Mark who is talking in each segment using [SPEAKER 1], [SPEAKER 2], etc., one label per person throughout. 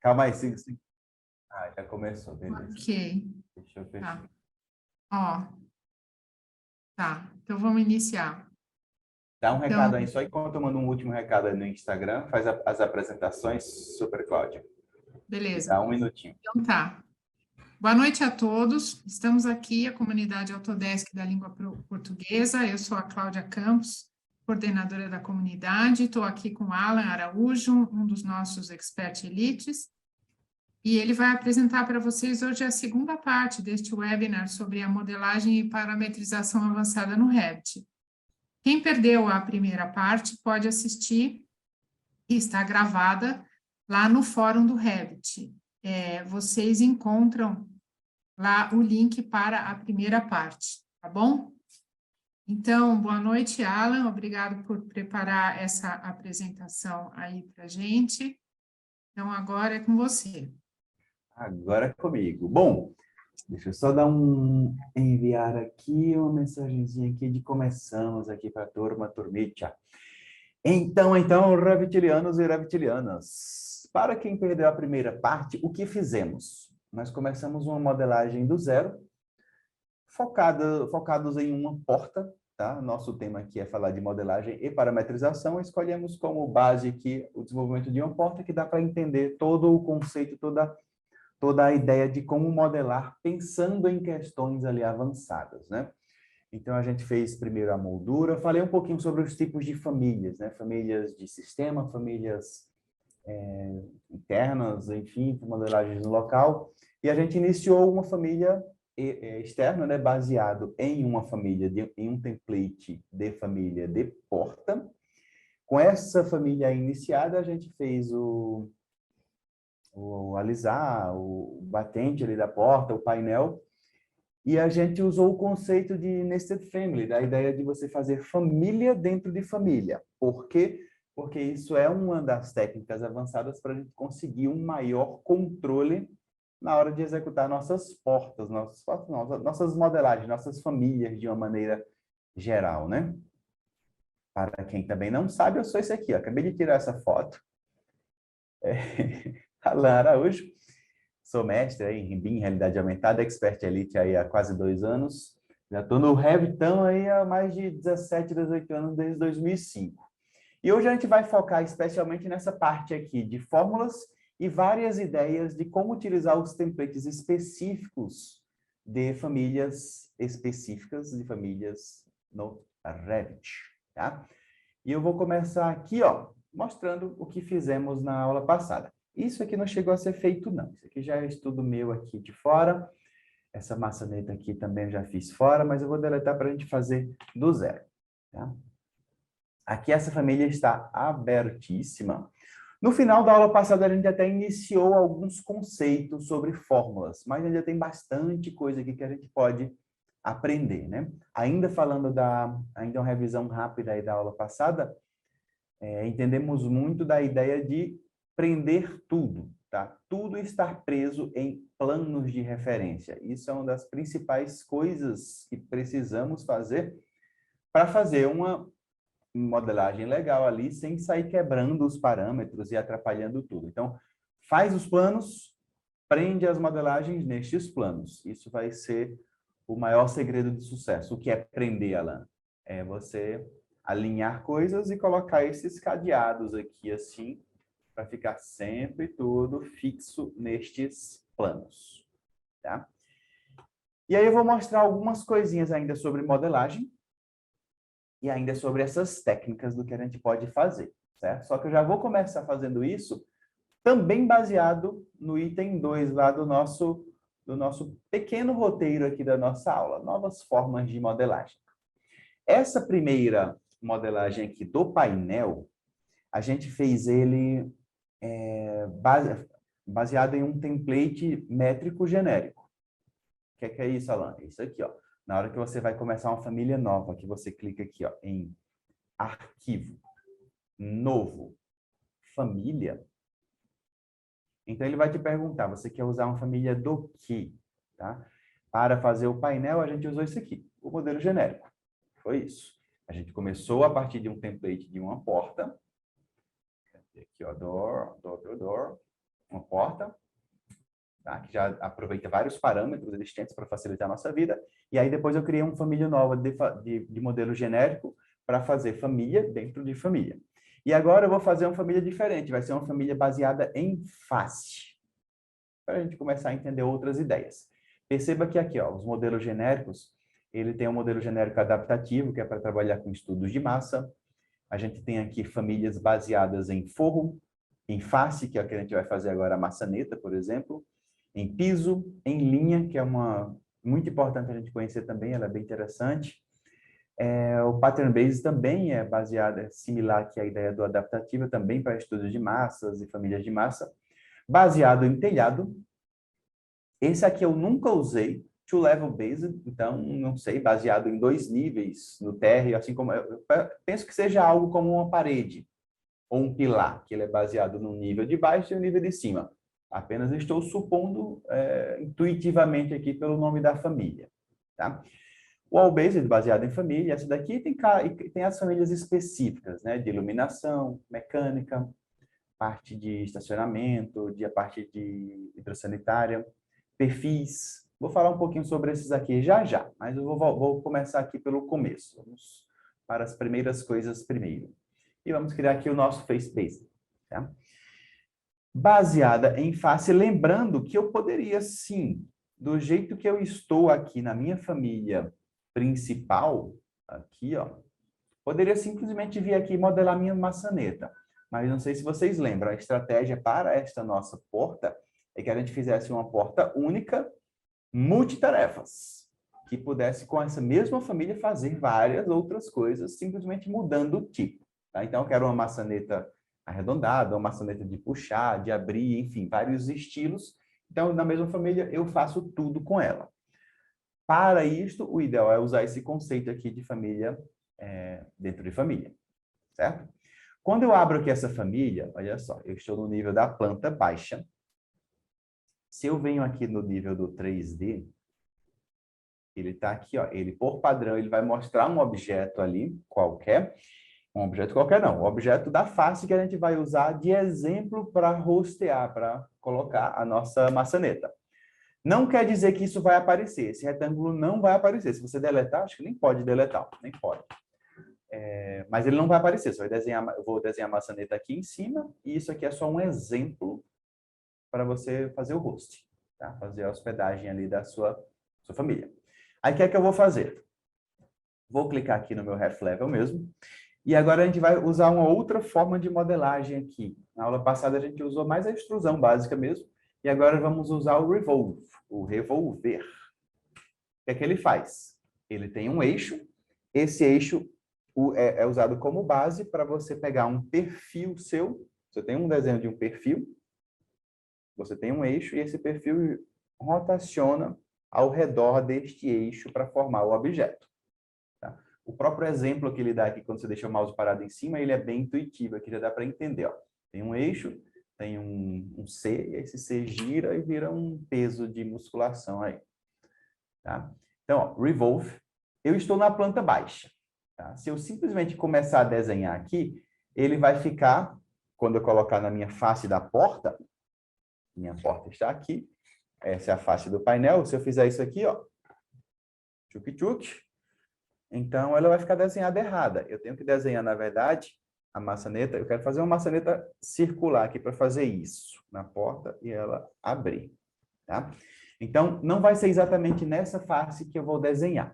[SPEAKER 1] Calma aí, sim. Ah, já começou, beleza.
[SPEAKER 2] Ok,
[SPEAKER 1] Deixa eu fechar.
[SPEAKER 2] tá. Ó, tá. Então vamos iniciar.
[SPEAKER 1] Dá um
[SPEAKER 2] Então,
[SPEAKER 1] recado aí, só enquanto eu mando um último recado aí no Instagram, faz as apresentações, Super Cláudia. E
[SPEAKER 2] beleza.
[SPEAKER 1] dá um minutinho.
[SPEAKER 2] Então tá. Boa noite a todos. Estamos aqui, a comunidade Autodesk da língua portuguesa. Eu sou a Cláudia Campos, coordenadora da comunidade. Estou aqui com o Alan Araújo, um dos nossos expert elites. E ele vai apresentar para vocês hoje a segunda parte deste webinar sobre a modelagem e parametrização avançada no Revit. Quem perdeu a primeira parte pode assistir, e está gravada lá no fórum do Revit. Vocês encontram lá o link para a primeira parte, tá bom? Então, boa noite, Alan, obrigado por preparar essa apresentação aí para a gente. Então, agora é com você.
[SPEAKER 1] Agora é comigo. Bom, deixa eu só dar enviar aqui uma mensagenzinha aqui de começamos aqui para a turmita. Então, reptilianos e reptilianas. Para quem perdeu a primeira parte, o que fizemos? Nós começamos uma modelagem do zero, focados em uma porta, tá? Nosso tema aqui é falar de modelagem e parametrização. Escolhemos como base aqui o desenvolvimento de uma porta que dá para entender todo o conceito, toda a ideia de como modelar pensando em questões ali avançadas, né? Então, a gente fez primeiro a moldura, falei um pouquinho sobre os tipos de famílias, né? Famílias de sistema, famílias internas, enfim, modelagens no local. E a gente iniciou uma família externa, né? Baseado em uma família, em um template de família de porta. Com essa família iniciada, a gente fez o alisar, o batente ali da porta, o painel. E a gente usou o conceito de nested family, da ideia de você fazer família dentro de família. Por quê? Porque isso é uma das técnicas avançadas para a gente conseguir um maior controle na hora de executar nossas portas, nossas modelagens, nossas famílias de uma maneira geral, né? Para quem também não sabe, eu sou esse aqui, ó. Acabei de tirar essa foto. Alan Araújo. Sou mestre em BIM, Realidade Aumentada, Expert Elite aí há quase 2 anos. Já estou no Revitão aí há mais de 17, 18 anos, desde 2005. E hoje a gente vai focar especialmente nessa parte aqui de fórmulas e várias ideias de como utilizar os templates específicos de famílias específicas de famílias no Revit, tá? E eu vou começar aqui, ó, mostrando o que fizemos na aula passada. Isso aqui não chegou a ser feito, não. Isso aqui já é estudo meu aqui de fora. Essa maçaneta aqui também eu já fiz fora, mas eu vou deletar para a gente fazer do zero. Tá? Aqui essa família está abertíssima. No final da aula passada, a gente até iniciou alguns conceitos sobre fórmulas, mas ainda tem bastante coisa aqui que a gente pode aprender, né? Ainda falando ainda uma revisão rápida aí da aula passada, entendemos muito da ideia de prender tudo, tá? Tudo estar preso em planos de referência. Isso é uma das principais coisas que precisamos fazer para fazer uma modelagem legal ali, sem sair quebrando os parâmetros e atrapalhando tudo. Então, faz os planos, prende as modelagens nestes planos. Isso vai ser o maior segredo de sucesso. O que é prender, Alan? É você alinhar coisas e colocar esses cadeados aqui assim, para ficar sempre tudo fixo nestes planos, tá? E aí eu vou mostrar algumas coisinhas ainda sobre modelagem e ainda sobre essas técnicas do que a gente pode fazer, certo? Só que eu já vou começar fazendo isso também baseado no item 2 lá do nosso pequeno roteiro aqui da nossa aula, novas formas de modelagem. Essa primeira modelagem aqui do painel, a gente fez ele baseado em um template métrico genérico. O que é isso, Alan? É isso aqui, ó. Na hora que você vai começar uma família nova, que você clica aqui, ó, em Arquivo, Novo, Família. Então, ele vai te perguntar, você quer usar uma família do quê? Tá? Para fazer o painel, a gente usou isso aqui, o modelo genérico. Foi isso. A gente começou a partir de um template de uma porta. Aqui, ó, door. uma porta, tá? Que já aproveita vários parâmetros existentes para facilitar a nossa vida. E aí depois eu criei uma família nova de modelo genérico para fazer família dentro de família. E agora eu vou fazer uma família diferente, vai ser uma família baseada em face, para a gente começar a entender outras ideias. Perceba que aqui, ó, os modelos genéricos, ele tem um modelo genérico adaptativo, que é para trabalhar com estudos de massa. A gente tem aqui famílias baseadas em forro, em face, que é o que a gente vai fazer agora, a maçaneta, por exemplo, em piso, em linha, que é uma muito importante a gente conhecer também, ela é bem interessante. O pattern base também é baseado, é similar aqui à ideia do adaptativo, também para estudos de massas e famílias de massa, baseado em telhado. Esse aqui eu nunca usei, two-level based, então, não sei, baseado em 2 níveis no térreo, assim como eu penso que seja algo como uma parede ou um pilar, que ele é baseado no nível de baixo e no nível de cima. Apenas estou supondo intuitivamente aqui pelo nome da família, tá? O all-based, baseado em família, essa daqui tem as famílias específicas, né? De iluminação, mecânica, parte de estacionamento, a parte de hidrossanitária, perfis. Vou falar um pouquinho sobre esses aqui já já, mas eu vou começar aqui pelo começo. Vamos para as primeiras coisas primeiro. E vamos criar aqui o nosso face base, tá? Baseada em face, lembrando que eu poderia sim, do jeito que eu estou aqui na minha família principal, aqui, ó, poderia simplesmente vir aqui e modelar minha maçaneta. Mas não sei se vocês lembram, a estratégia para esta nossa porta é que a gente fizesse uma porta única, multitarefas, que pudesse, com essa mesma família, fazer várias outras coisas, simplesmente mudando o tipo. Tá? Então, eu quero uma maçaneta arredondada, uma maçaneta de puxar, de abrir, enfim, vários estilos. Então, na mesma família, eu faço tudo com ela. Para isto, o ideal é usar esse conceito aqui de família dentro de família, certo? Quando eu abro aqui essa família, olha só, eu estou no nível da planta baixa. Se eu venho aqui no nível do 3D, ele está aqui, ó, ele por padrão, ele vai mostrar um objeto ali, qualquer, um objeto qualquer não, o objeto da face que a gente vai usar de exemplo para rostear, para colocar a nossa maçaneta. Não quer dizer que isso vai aparecer, esse retângulo não vai aparecer. Se você deletar, acho que nem pode deletar, nem pode. Mas ele não vai aparecer, você vai desenhar, eu vou desenhar a maçaneta aqui em cima, e isso aqui é só um exemplo para você fazer o host, tá? Fazer a hospedagem ali da sua família. Aí o que é que eu vou fazer? Vou clicar aqui no meu ref level mesmo, e agora a gente vai usar uma outra forma de modelagem aqui. Na aula passada a gente usou mais a extrusão básica mesmo, e agora vamos usar o revolve, o revolver. O que é que ele faz? Ele tem um eixo, esse eixo é usado como base para você pegar um perfil seu. Você tem um desenho de um perfil, você tem um eixo e esse perfil rotaciona ao redor deste eixo para formar o objeto. Tá? O próprio exemplo que ele dá aqui, quando você deixa o mouse parado em cima, ele é bem intuitivo, aqui já dá para entender. Ó. Tem um eixo, tem um C, e esse C gira e vira um peso de musculação aí. Tá? Então, ó, revolve, eu estou na planta baixa. Tá? Se eu simplesmente começar a desenhar aqui, ele vai ficar, quando eu colocar na minha face da porta, minha porta está aqui, essa é a face do painel, se eu fizer isso aqui, ó, tchuk-tchuk, então ela vai ficar desenhada errada. Eu tenho que desenhar, na verdade, a maçaneta, eu quero fazer uma maçaneta circular aqui para fazer isso, na porta e ela abrir, tá? Então, não vai ser exatamente nessa face que eu vou desenhar.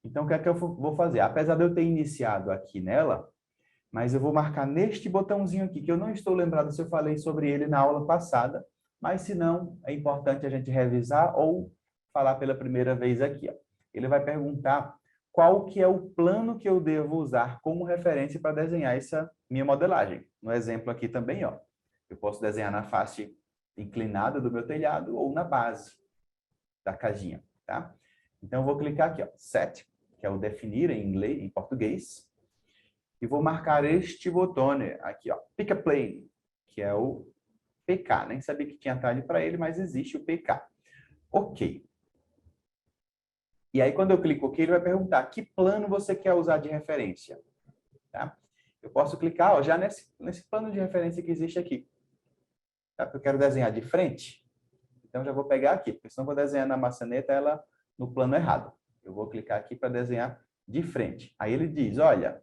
[SPEAKER 1] Então, o que é que eu vou fazer? Apesar de eu ter iniciado aqui nela, mas eu vou marcar neste botãozinho aqui, que eu não estou lembrado se eu falei sobre ele na aula passada, mas se não, é importante a gente revisar ou falar pela primeira vez aqui. Ó. Ele vai perguntar qual que é o plano que eu devo usar como referência para desenhar essa minha modelagem. No exemplo aqui também, ó, eu posso desenhar na face inclinada do meu telhado ou na base da casinha, tá? Então, eu vou clicar aqui, ó, Set, que é o definir em inglês, em português, e vou marcar este botão aqui, ó, Pick a Plane, que é o PK. Nem sabia que tinha atalho para ele, mas existe o PK. Ok. E aí, quando eu clico aqui, ele vai perguntar que plano você quer usar de referência. Tá? Eu posso clicar ó, já nesse plano de referência que existe aqui. Tá? Porque eu quero desenhar de frente. Então, já vou pegar aqui, porque senão eu vou desenhar na maçaneta ela no plano errado. Eu vou clicar aqui para desenhar de frente. Aí ele diz, olha,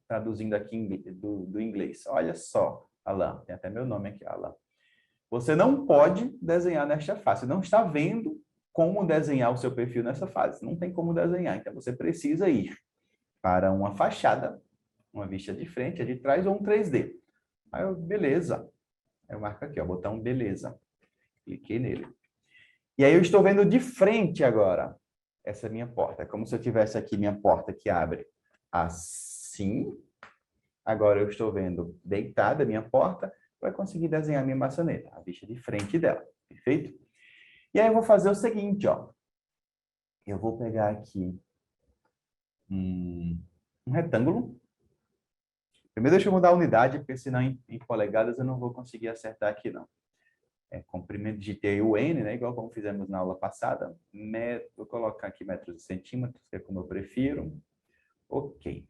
[SPEAKER 1] traduzindo aqui do inglês, olha só, Alan, tem até meu nome aqui, Alan. Você não pode desenhar nesta fase. Você não está vendo como desenhar o seu perfil nessa fase. Não tem como desenhar. Então, você precisa ir para uma fachada, uma vista de frente, a de trás ou um 3D. Aí eu, beleza. Eu marco aqui, ó, botão beleza. Cliquei nele. E aí eu estou vendo de frente agora essa minha porta. É como se eu tivesse aqui minha porta que abre assim. Agora eu estou vendo deitada a minha porta para conseguir desenhar minha maçaneta, a vista de frente dela. Perfeito? E aí eu vou fazer o seguinte, ó. Eu vou pegar aqui um retângulo. Primeiro deixa eu mudar a unidade, porque senão em polegadas eu não vou conseguir acertar aqui, não. Comprimento, digitei o N, né? Igual como fizemos na aula passada. Vou colocar aqui metros e centímetros, que é como eu prefiro. Ok.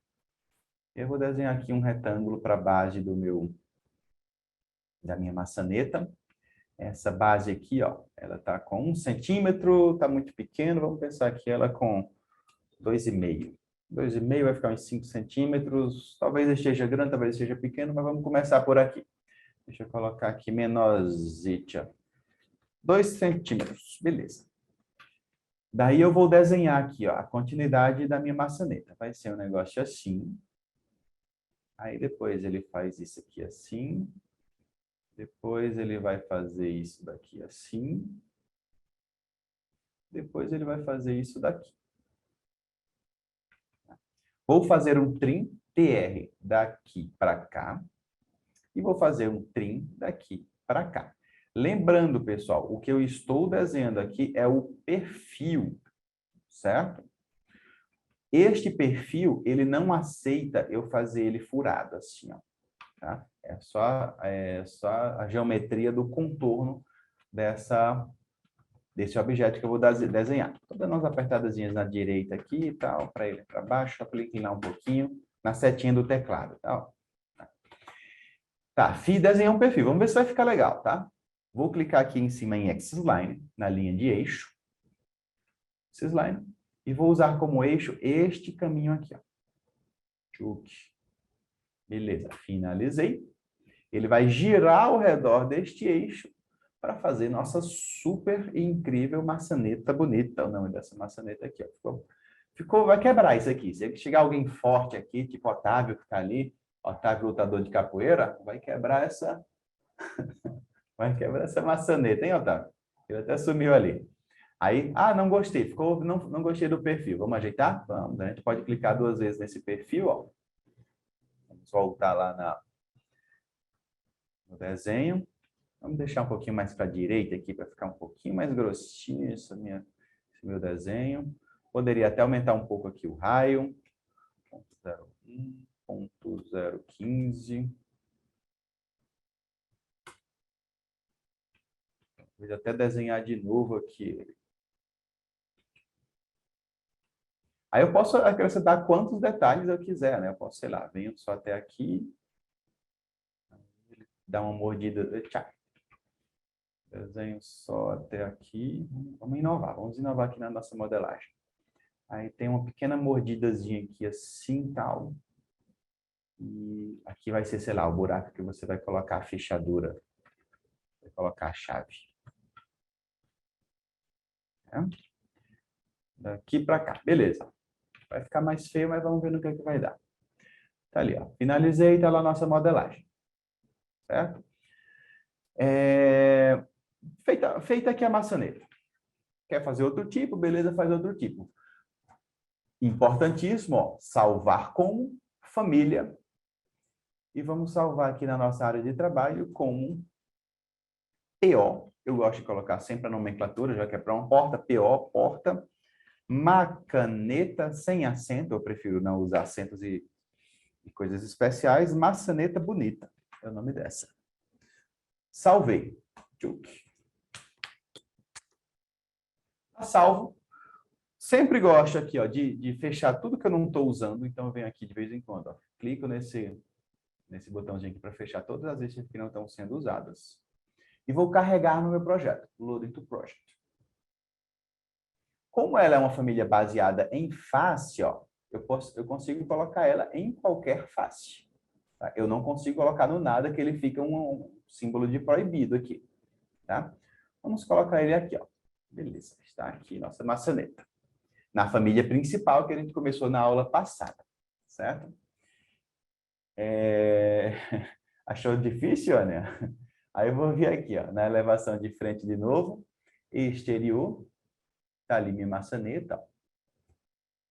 [SPEAKER 1] Eu vou desenhar aqui um retângulo para a base da minha maçaneta. Essa base aqui, ó, ela está com 1 centímetro, está muito pequeno. Vamos pensar aqui ela com 2,5. 2,5 vai ficar uns 5 centímetros. Talvez esteja grande, talvez esteja pequeno, mas vamos começar por aqui. Deixa eu colocar aqui menorzinha. 2 centímetros, beleza. Daí eu vou desenhar aqui, ó, a continuidade da minha maçaneta. Vai ser um negócio assim. Aí depois ele faz isso aqui assim. Depois ele vai fazer isso daqui assim. Depois ele vai fazer isso daqui. Vou fazer um trim TR daqui para cá. E vou fazer um trim daqui para cá. Lembrando, pessoal, o que eu estou desenhando aqui é o perfil, certo? Este perfil, ele não aceita eu fazer ele furado assim, ó. Tá? É só a geometria do contorno desse objeto que eu vou desenhar. Estou dando umas apertadazinhas na direita aqui e tal, para ele para baixo, só para ele inclinar um pouquinho na setinha do teclado. Tá, desenhar um perfil. Vamos ver se vai ficar legal, tá? Vou clicar aqui em cima em X-Line, na linha de eixo. X-Line. E vou usar como eixo este caminho aqui, ó. Tchuc. Beleza, finalizei. Ele vai girar ao redor deste eixo para fazer nossa super incrível maçaneta bonita. O nome dessa maçaneta aqui, ó. Vai quebrar isso aqui. Se chegar alguém forte aqui, tipo Otávio que está ali, Otávio lutador de capoeira, vai quebrar essa maçaneta, hein, Otávio? Ele até sumiu ali. Aí, não gostei, não gostei do perfil. Vamos ajeitar? Vamos, a gente pode clicar 2 vezes nesse perfil, ó. Vamos voltar lá no desenho. Vamos deixar um pouquinho mais para a direita aqui, para ficar um pouquinho mais grossinho esse meu desenho. Poderia até aumentar um pouco aqui o raio. 0,1, 0,015. Vou até desenhar de novo aqui. Aí eu posso acrescentar quantos detalhes eu quiser, né? Eu posso, sei lá, venho só até aqui. Dar uma mordida. Tchau. Desenho só até aqui. Vamos inovar aqui na nossa modelagem. Aí tem uma pequena mordidazinha aqui assim, tal. E aqui vai ser, sei lá, o buraco que você vai colocar a fechadura. Vai colocar a chave. Daqui para cá. Beleza. Vai ficar mais feio, mas vamos ver no que vai dar. Tá ali, ó. Finalizei, tá lá a nossa modelagem. Certo? Feita aqui a maçaneta. Quer fazer outro tipo? Beleza, faz outro tipo. Importantíssimo, ó, salvar como família. E vamos salvar aqui na nossa área de trabalho como PO. Eu gosto de colocar sempre a nomenclatura, já que é para uma porta. PO, porta. Maçaneta sem acento. Eu prefiro não usar acentos e coisas especiais. Maçaneta bonita. É o nome dessa. Salvei. Salvo. Sempre gosto aqui, ó, de fechar tudo que eu não estou usando. Então, eu venho aqui de vez em quando. Ó, clico nesse botãozinho aqui para fechar todas as listas que não estão sendo usadas. e vou carregar no meu projeto, Loading to Project. Como ela é uma família baseada em face, ó, eu consigo colocar ela em qualquer face. Tá? Eu não consigo colocar no nada, que ele fica um símbolo de proibido aqui. Tá? Vamos colocar ele aqui, ó. Beleza, está aqui nossa maçaneta. Na família principal que a gente começou na aula passada, certo? Achou difícil, Ana? Aí eu vou vir aqui, ó, na elevação de frente de novo, exterior, tá ali minha maçaneta, ó.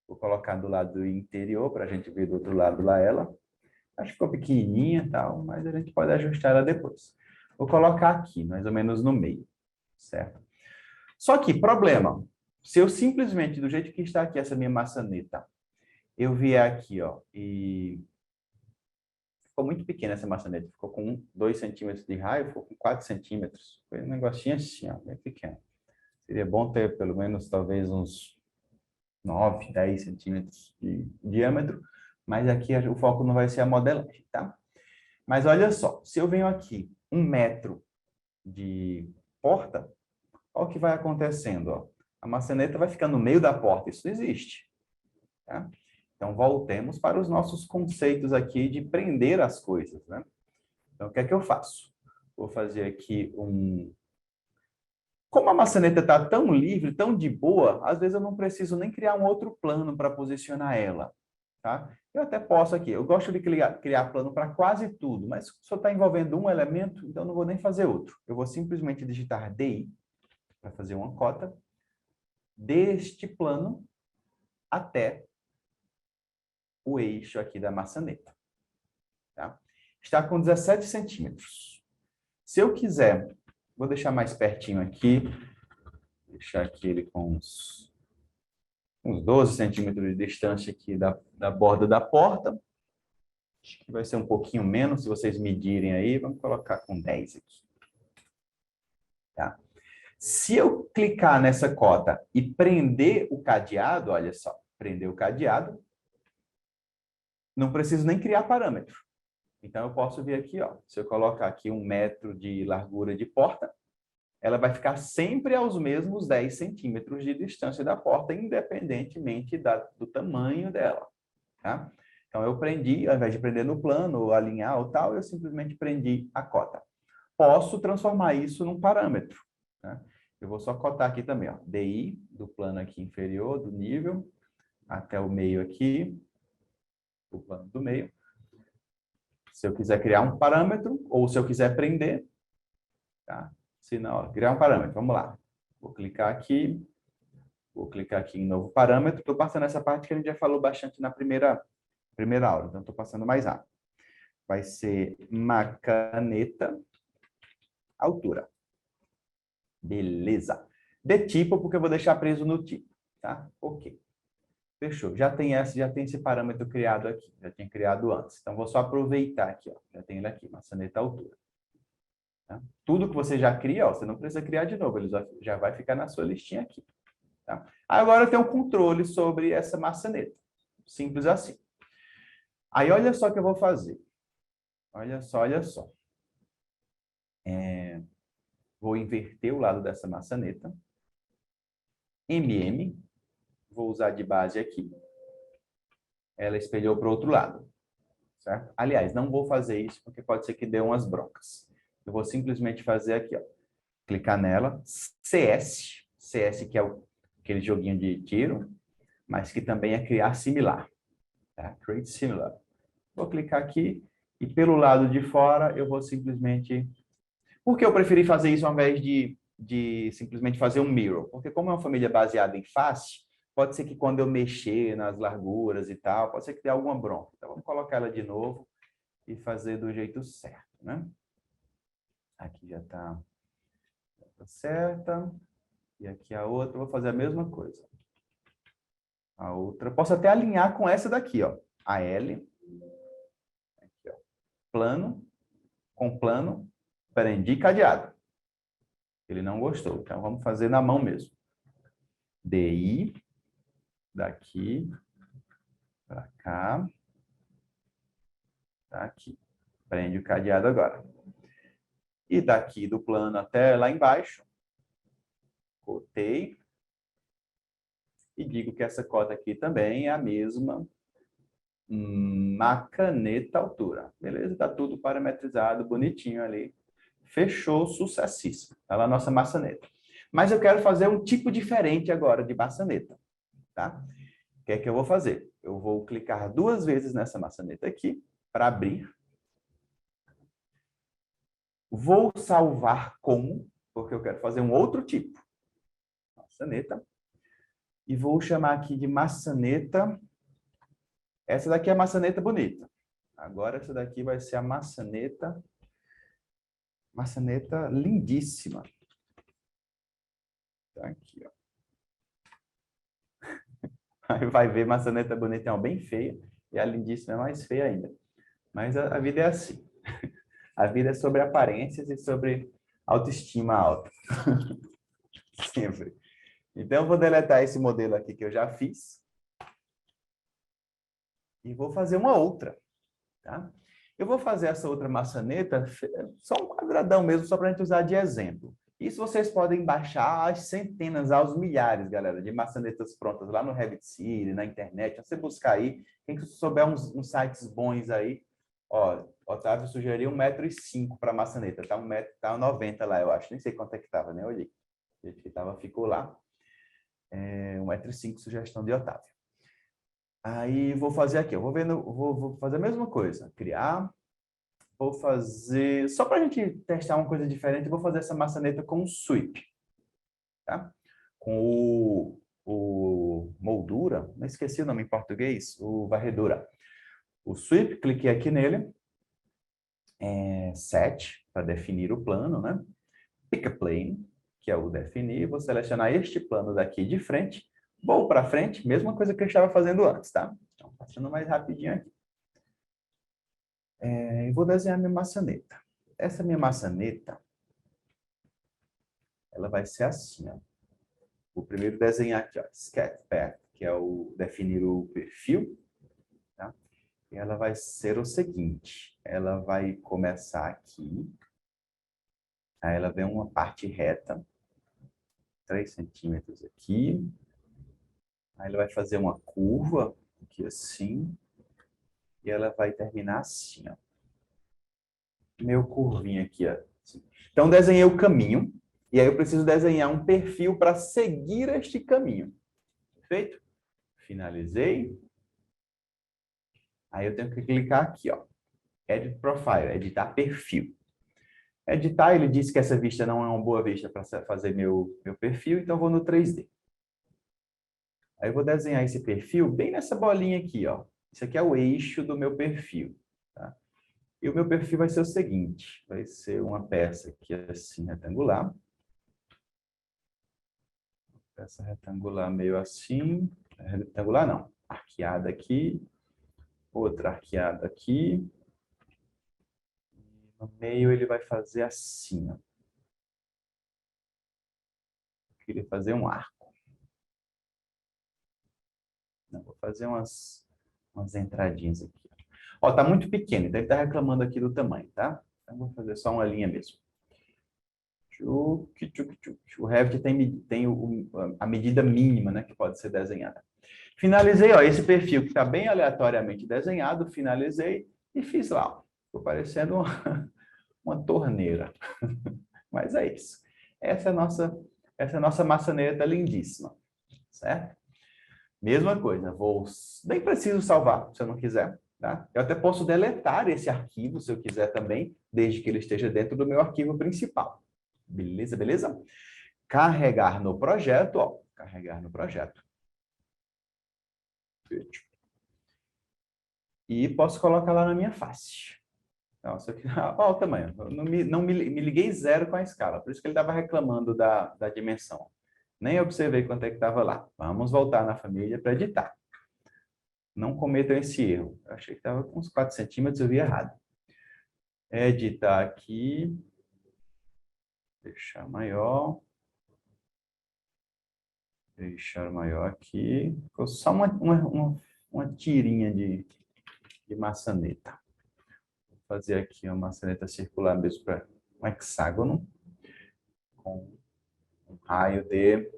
[SPEAKER 1] Vou colocar do lado interior para a gente ver do outro lado lá ela. Acho que ficou pequenininha e tal, mas a gente pode ajustar ela depois. Vou colocar aqui, mais ou menos no meio, certo? Só que, problema, se eu simplesmente, do jeito que está aqui essa minha maçaneta, eu vier aqui, ó, e ficou muito pequena essa maçaneta, ficou com 2 centímetros de raio, ficou com 4 centímetros, foi um negocinho assim, ó, bem pequeno. Seria bom ter pelo menos, talvez, uns 9, 10 centímetros de diâmetro, mas aqui o foco não vai ser a modelagem, tá? Mas olha só, se eu venho aqui 1 metro de porta, olha o que vai acontecendo, ó. A maçaneta vai ficar no meio da porta, isso não existe, tá? Então, voltemos para os nossos conceitos aqui de prender as coisas, né? Então, o que é que eu faço? Vou fazer aqui Como a maçaneta está tão livre, tão de boa, às vezes eu não preciso nem criar um outro plano para posicionar ela, tá? Eu até posso aqui, eu gosto de criar plano para quase tudo, mas só está envolvendo um elemento, então não vou nem fazer outro. Eu vou simplesmente digitar DI para fazer uma cota deste plano até o eixo aqui da maçaneta, tá? Está com 17 centímetros. Se eu quiser, vou deixar mais pertinho aqui, deixar aqui ele com uns 12 centímetros de distância aqui da borda da porta. Acho que vai ser um pouquinho menos, se vocês medirem aí, vamos colocar com 10 aqui. Tá? Se eu clicar nessa cota e prender o cadeado, olha só, prender o cadeado, não preciso nem criar parâmetro. Então, eu posso vir aqui, ó, se eu colocar aqui 1 metro de largura de porta, ela vai ficar sempre aos mesmos 10 centímetros de distância da porta, independentemente do tamanho dela. Tá? Então, eu prendi, ao invés de prender no plano, ou alinhar ou tal, eu simplesmente prendi a cota. Posso transformar isso num parâmetro. Tá? Eu vou só cotar aqui também, ó, DI, do plano aqui inferior, do nível, até o meio aqui, o plano do meio. Se eu quiser criar um parâmetro, ou se eu quiser prender, tá? Se não, ó, criar um parâmetro, vamos lá. Vou clicar aqui em novo parâmetro. Estou passando essa parte que a gente já falou bastante na primeira aula, então estou passando mais rápido. Vai ser maçaneta, altura. Beleza. De tipo, porque eu vou deixar preso no tipo, tá? Ok. Fechou. Já tem esse parâmetro criado aqui. Já tinha criado antes. Então, vou só aproveitar aqui, ó. Já tem ele aqui, maçaneta, altura. Tá? Tudo que você já cria, ó, você não precisa criar de novo. Ele já vai ficar na sua listinha aqui. Tá? Agora eu tenho um controle sobre essa maçaneta. Simples assim. Aí, olha só o que eu vou fazer. Olha só, olha só. Vou inverter o lado dessa maçaneta. MM. Vou usar de base aqui. Ela espelhou para o outro lado. Certo? Aliás, não vou fazer isso porque pode ser que dê umas broncas. Eu vou simplesmente fazer aqui, ó. Clicar nela. CS. CS que é aquele joguinho de tiro, mas que também é criar similar. Tá? Create similar. Vou clicar aqui e pelo lado de fora eu vou simplesmente... Por que eu preferi fazer isso ao invés de simplesmente fazer um mirror? Porque como é uma família baseada em face, pode ser que quando eu mexer nas larguras e tal, pode ser que dê alguma bronca. Então, vamos colocar ela de novo e fazer do jeito certo, né? Aqui já está certa. E aqui a outra, vou fazer a mesma coisa. A outra, posso até alinhar com essa daqui, ó. A L. Aqui, ó. Plano, com plano, prendi cadeado. Ele não gostou, então vamos fazer na mão mesmo. DI, daqui para cá, tá aqui. Prende o cadeado agora. E daqui do plano até lá embaixo, cotei. E digo que essa cota aqui também é a mesma na caneta altura. Beleza? Está tudo parametrizado, bonitinho ali. Fechou, sucessíssimo. Está lá a nossa maçaneta. Mas eu quero fazer um tipo diferente agora de maçaneta. Tá? O que é que eu vou fazer? Eu vou clicar 2 vezes nessa maçaneta aqui para abrir. Vou salvar como, porque eu quero fazer um outro tipo. Maçaneta. E vou chamar aqui de maçaneta. Essa daqui é a maçaneta bonita. Agora essa daqui vai ser a maçaneta lindíssima. Tá aqui, ó. Aí vai ver maçaneta bonita é uma bem feia e a lindíssima é mais feia ainda. Mas a vida é assim. A vida é sobre aparências e sobre autoestima alta. Sempre. Então eu vou deletar esse modelo aqui que eu já fiz. E vou fazer uma outra, tá? Eu vou fazer essa outra maçaneta, só um quadradão mesmo, só para a gente usar de exemplo. Isso vocês podem baixar às centenas, aos milhares, galera, de maçanetas prontas lá no Revit City, na internet. Você buscar aí, quem souber uns sites bons aí, ó, Otávio sugeriu 1,05 m para maçaneta, tá 1,90 m lá, eu acho. Nem sei quanto é que estava, né? Olhei. O jeito que estava, ficou lá. 1,05 m, sugestão de Otávio. Aí vou fazer aqui, eu vou fazer a mesma coisa, criar, vou fazer, só para a gente testar uma coisa diferente, eu vou fazer essa maçaneta com o sweep, tá? Com o moldura, não esqueci o nome em português, o varredura. O sweep, cliquei aqui nele, set, para definir o plano, né? Pick a plane, que é o definir, vou selecionar este plano daqui de frente, vou para frente, mesma coisa que eu estava fazendo antes, tá? Então, passando mais rapidinho aqui. E vou desenhar minha maçaneta. Essa minha maçaneta, ela vai ser assim, ó. Vou primeiro desenhar aqui, ó, Sketch Path, que é o definir o perfil, tá? E ela vai ser o seguinte, ela vai começar aqui, aí ela vem uma parte reta, 3 centímetros aqui, aí ela vai fazer uma curva, aqui assim, e ela vai terminar assim, ó. Meio curvinho aqui, ó. Assim. Então, desenhei o caminho, e aí eu preciso desenhar um perfil para seguir este caminho. Perfeito? Finalizei. Aí eu tenho que clicar aqui, ó. Edit Profile, editar perfil. Editar, ele disse que essa vista não é uma boa vista para fazer meu perfil, então eu vou no 3D. Aí eu vou desenhar esse perfil bem nessa bolinha aqui, ó. Isso aqui é o eixo do meu perfil, tá? E o meu perfil vai ser o seguinte, vai ser uma peça aqui assim, retangular. Peça retangular meio assim, retangular não, arqueada aqui, outra arqueada aqui. No meio ele vai fazer assim, ó. Eu queria fazer um arco. Não, vou fazer umas entradinhas aqui. Ó, tá muito pequeno, deve estar reclamando aqui do tamanho, tá? Então vou fazer só uma linha mesmo. O Revit tem a medida mínima, né, que pode ser desenhada. Finalizei, ó, esse perfil que está bem aleatoriamente desenhado, finalizei e fiz lá. Ficou parecendo uma torneira. Mas é isso. Essa é a nossa maçaneta lindíssima, certo? Mesma coisa, nem preciso salvar, se eu não quiser, tá? Eu até posso deletar esse arquivo, se eu quiser também, desde que ele esteja dentro do meu arquivo principal. Beleza, beleza? Carregar no projeto, ó. Carregar no projeto. E posso colocar lá na minha face. Então, olha o tamanho. Eu não me liguei zero com a escala, por isso que ele estava reclamando da dimensão. Nem observei quanto é que estava lá. Vamos voltar na família para editar. Não cometam esse erro. Eu achei que estava com uns 4 centímetros, eu vi errado. Editar aqui. Deixar maior. Deixar maior aqui. Ficou só uma tirinha de maçaneta. Vou fazer aqui uma maçaneta circular mesmo para um hexágono com um raio de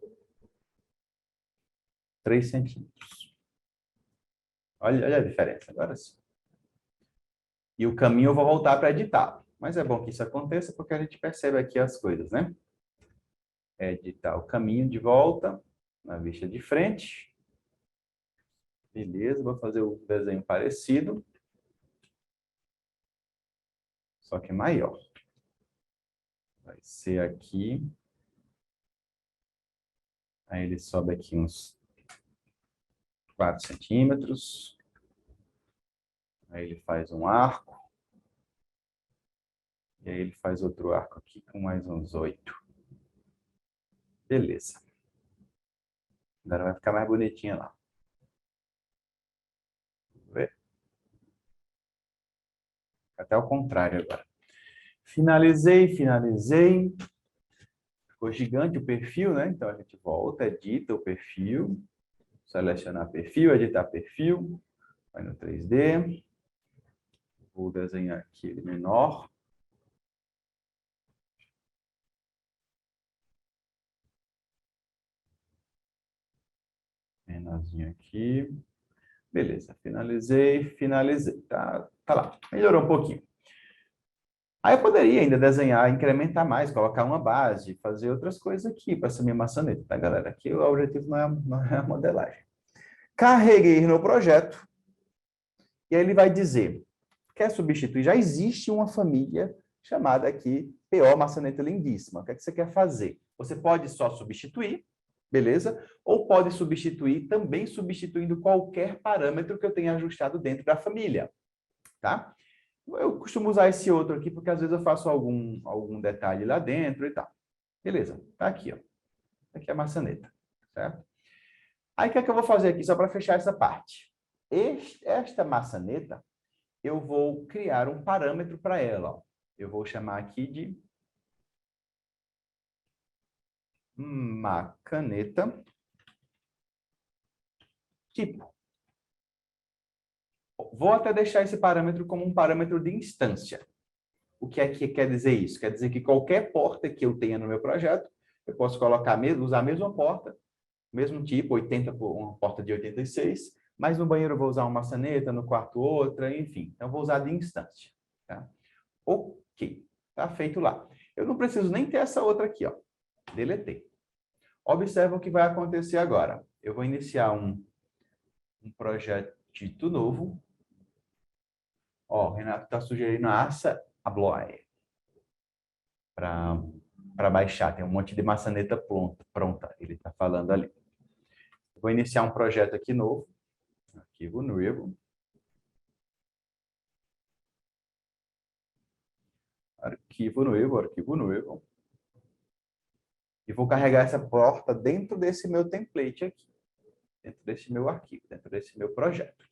[SPEAKER 1] 3 centímetros. Olha a diferença, agora sim. E o caminho eu vou voltar para editar. Mas é bom que isso aconteça porque a gente percebe aqui as coisas, né? Editar o caminho de volta na vista de frente. Beleza, vou fazer o desenho parecido. Só que maior. Vai ser aqui. Aí ele sobe aqui uns 4 centímetros. Aí ele faz um arco. E aí ele faz outro arco aqui com mais uns 8. Beleza. Agora vai ficar mais bonitinha lá. Vamos ver? Até o contrário agora. Finalizei. Ficou gigante o perfil, né? Então a gente volta, edita o perfil. Selecionar perfil, editar perfil. Vai no 3D. Vou desenhar aqui ele menor. Menorzinho aqui. Beleza, finalizei. Tá lá. Melhorou um pouquinho. Aí eu poderia ainda desenhar, incrementar mais, colocar uma base, fazer outras coisas aqui para essa minha maçaneta, tá, galera? Aqui o objetivo não é a modelagem. Carreguei no projeto. E aí ele vai dizer, quer substituir? Já existe uma família chamada aqui PO Maçaneta Lindíssima. O que é que você quer fazer? Você pode só substituir, beleza? Ou pode substituir também substituindo qualquer parâmetro que eu tenha ajustado dentro da família, tá? Eu costumo usar esse outro aqui porque às vezes eu faço algum detalhe lá dentro e tal. Beleza, tá aqui, ó. Aqui é a maçaneta, certo? Aí o que é que eu vou fazer aqui só para fechar essa parte? Esta maçaneta, eu vou criar um parâmetro para ela, ó. Eu vou chamar aqui de maçaneta tipo. Vou até deixar esse parâmetro como um parâmetro de instância. O que é que quer dizer isso? Quer dizer que qualquer porta que eu tenha no meu projeto, eu posso usar a mesma porta, mesmo tipo, 80 por uma porta de 86, mas no banheiro eu vou usar uma maçaneta, no quarto outra, enfim. Então, eu vou usar de instância. Tá? Ok, tá feito lá. Eu não preciso nem ter essa outra aqui, ó. Deletei. Observa o que vai acontecer agora. Eu vou iniciar um projetito novo. Ó, o Renato está sugerindo a Asa Abloy para baixar. Tem um monte de maçaneta pronta. Ele está falando ali. Vou iniciar um projeto aqui novo. Arquivo novo. Arquivo novo. E vou carregar essa porta dentro desse meu template aqui. Dentro desse meu arquivo, dentro desse meu projeto.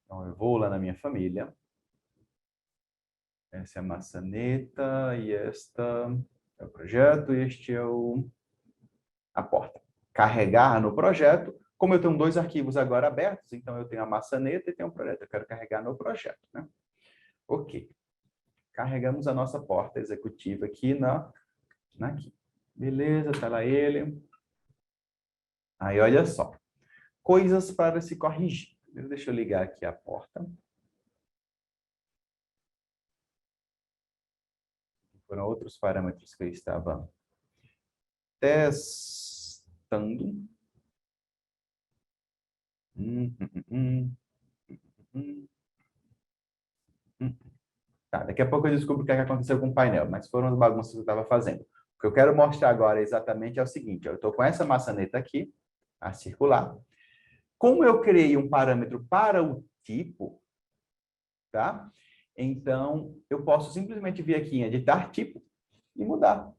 [SPEAKER 1] Então, eu vou lá na minha família. Essa é a maçaneta e esta é o projeto e este é a porta. Carregar no projeto. Como eu tenho 2 arquivos agora abertos, então eu tenho a maçaneta e tenho um projeto. Eu quero carregar no projeto, né? Ok. Carregamos a nossa porta executiva aqui aqui. Beleza, tá lá ele. Aí, olha só. Coisas para se corrigir. Deixa eu ligar aqui a porta. Foram outros parâmetros que eu estava testando. Tá, daqui a pouco eu descubro o que é que aconteceu com o painel, mas foram as bagunças que eu estava fazendo. O que eu quero mostrar agora exatamente é o seguinte, ó, eu estou com essa maçaneta aqui, a circular. Como eu criei um parâmetro para o tipo, tá? Então, eu posso simplesmente vir aqui em editar tipo e mudar.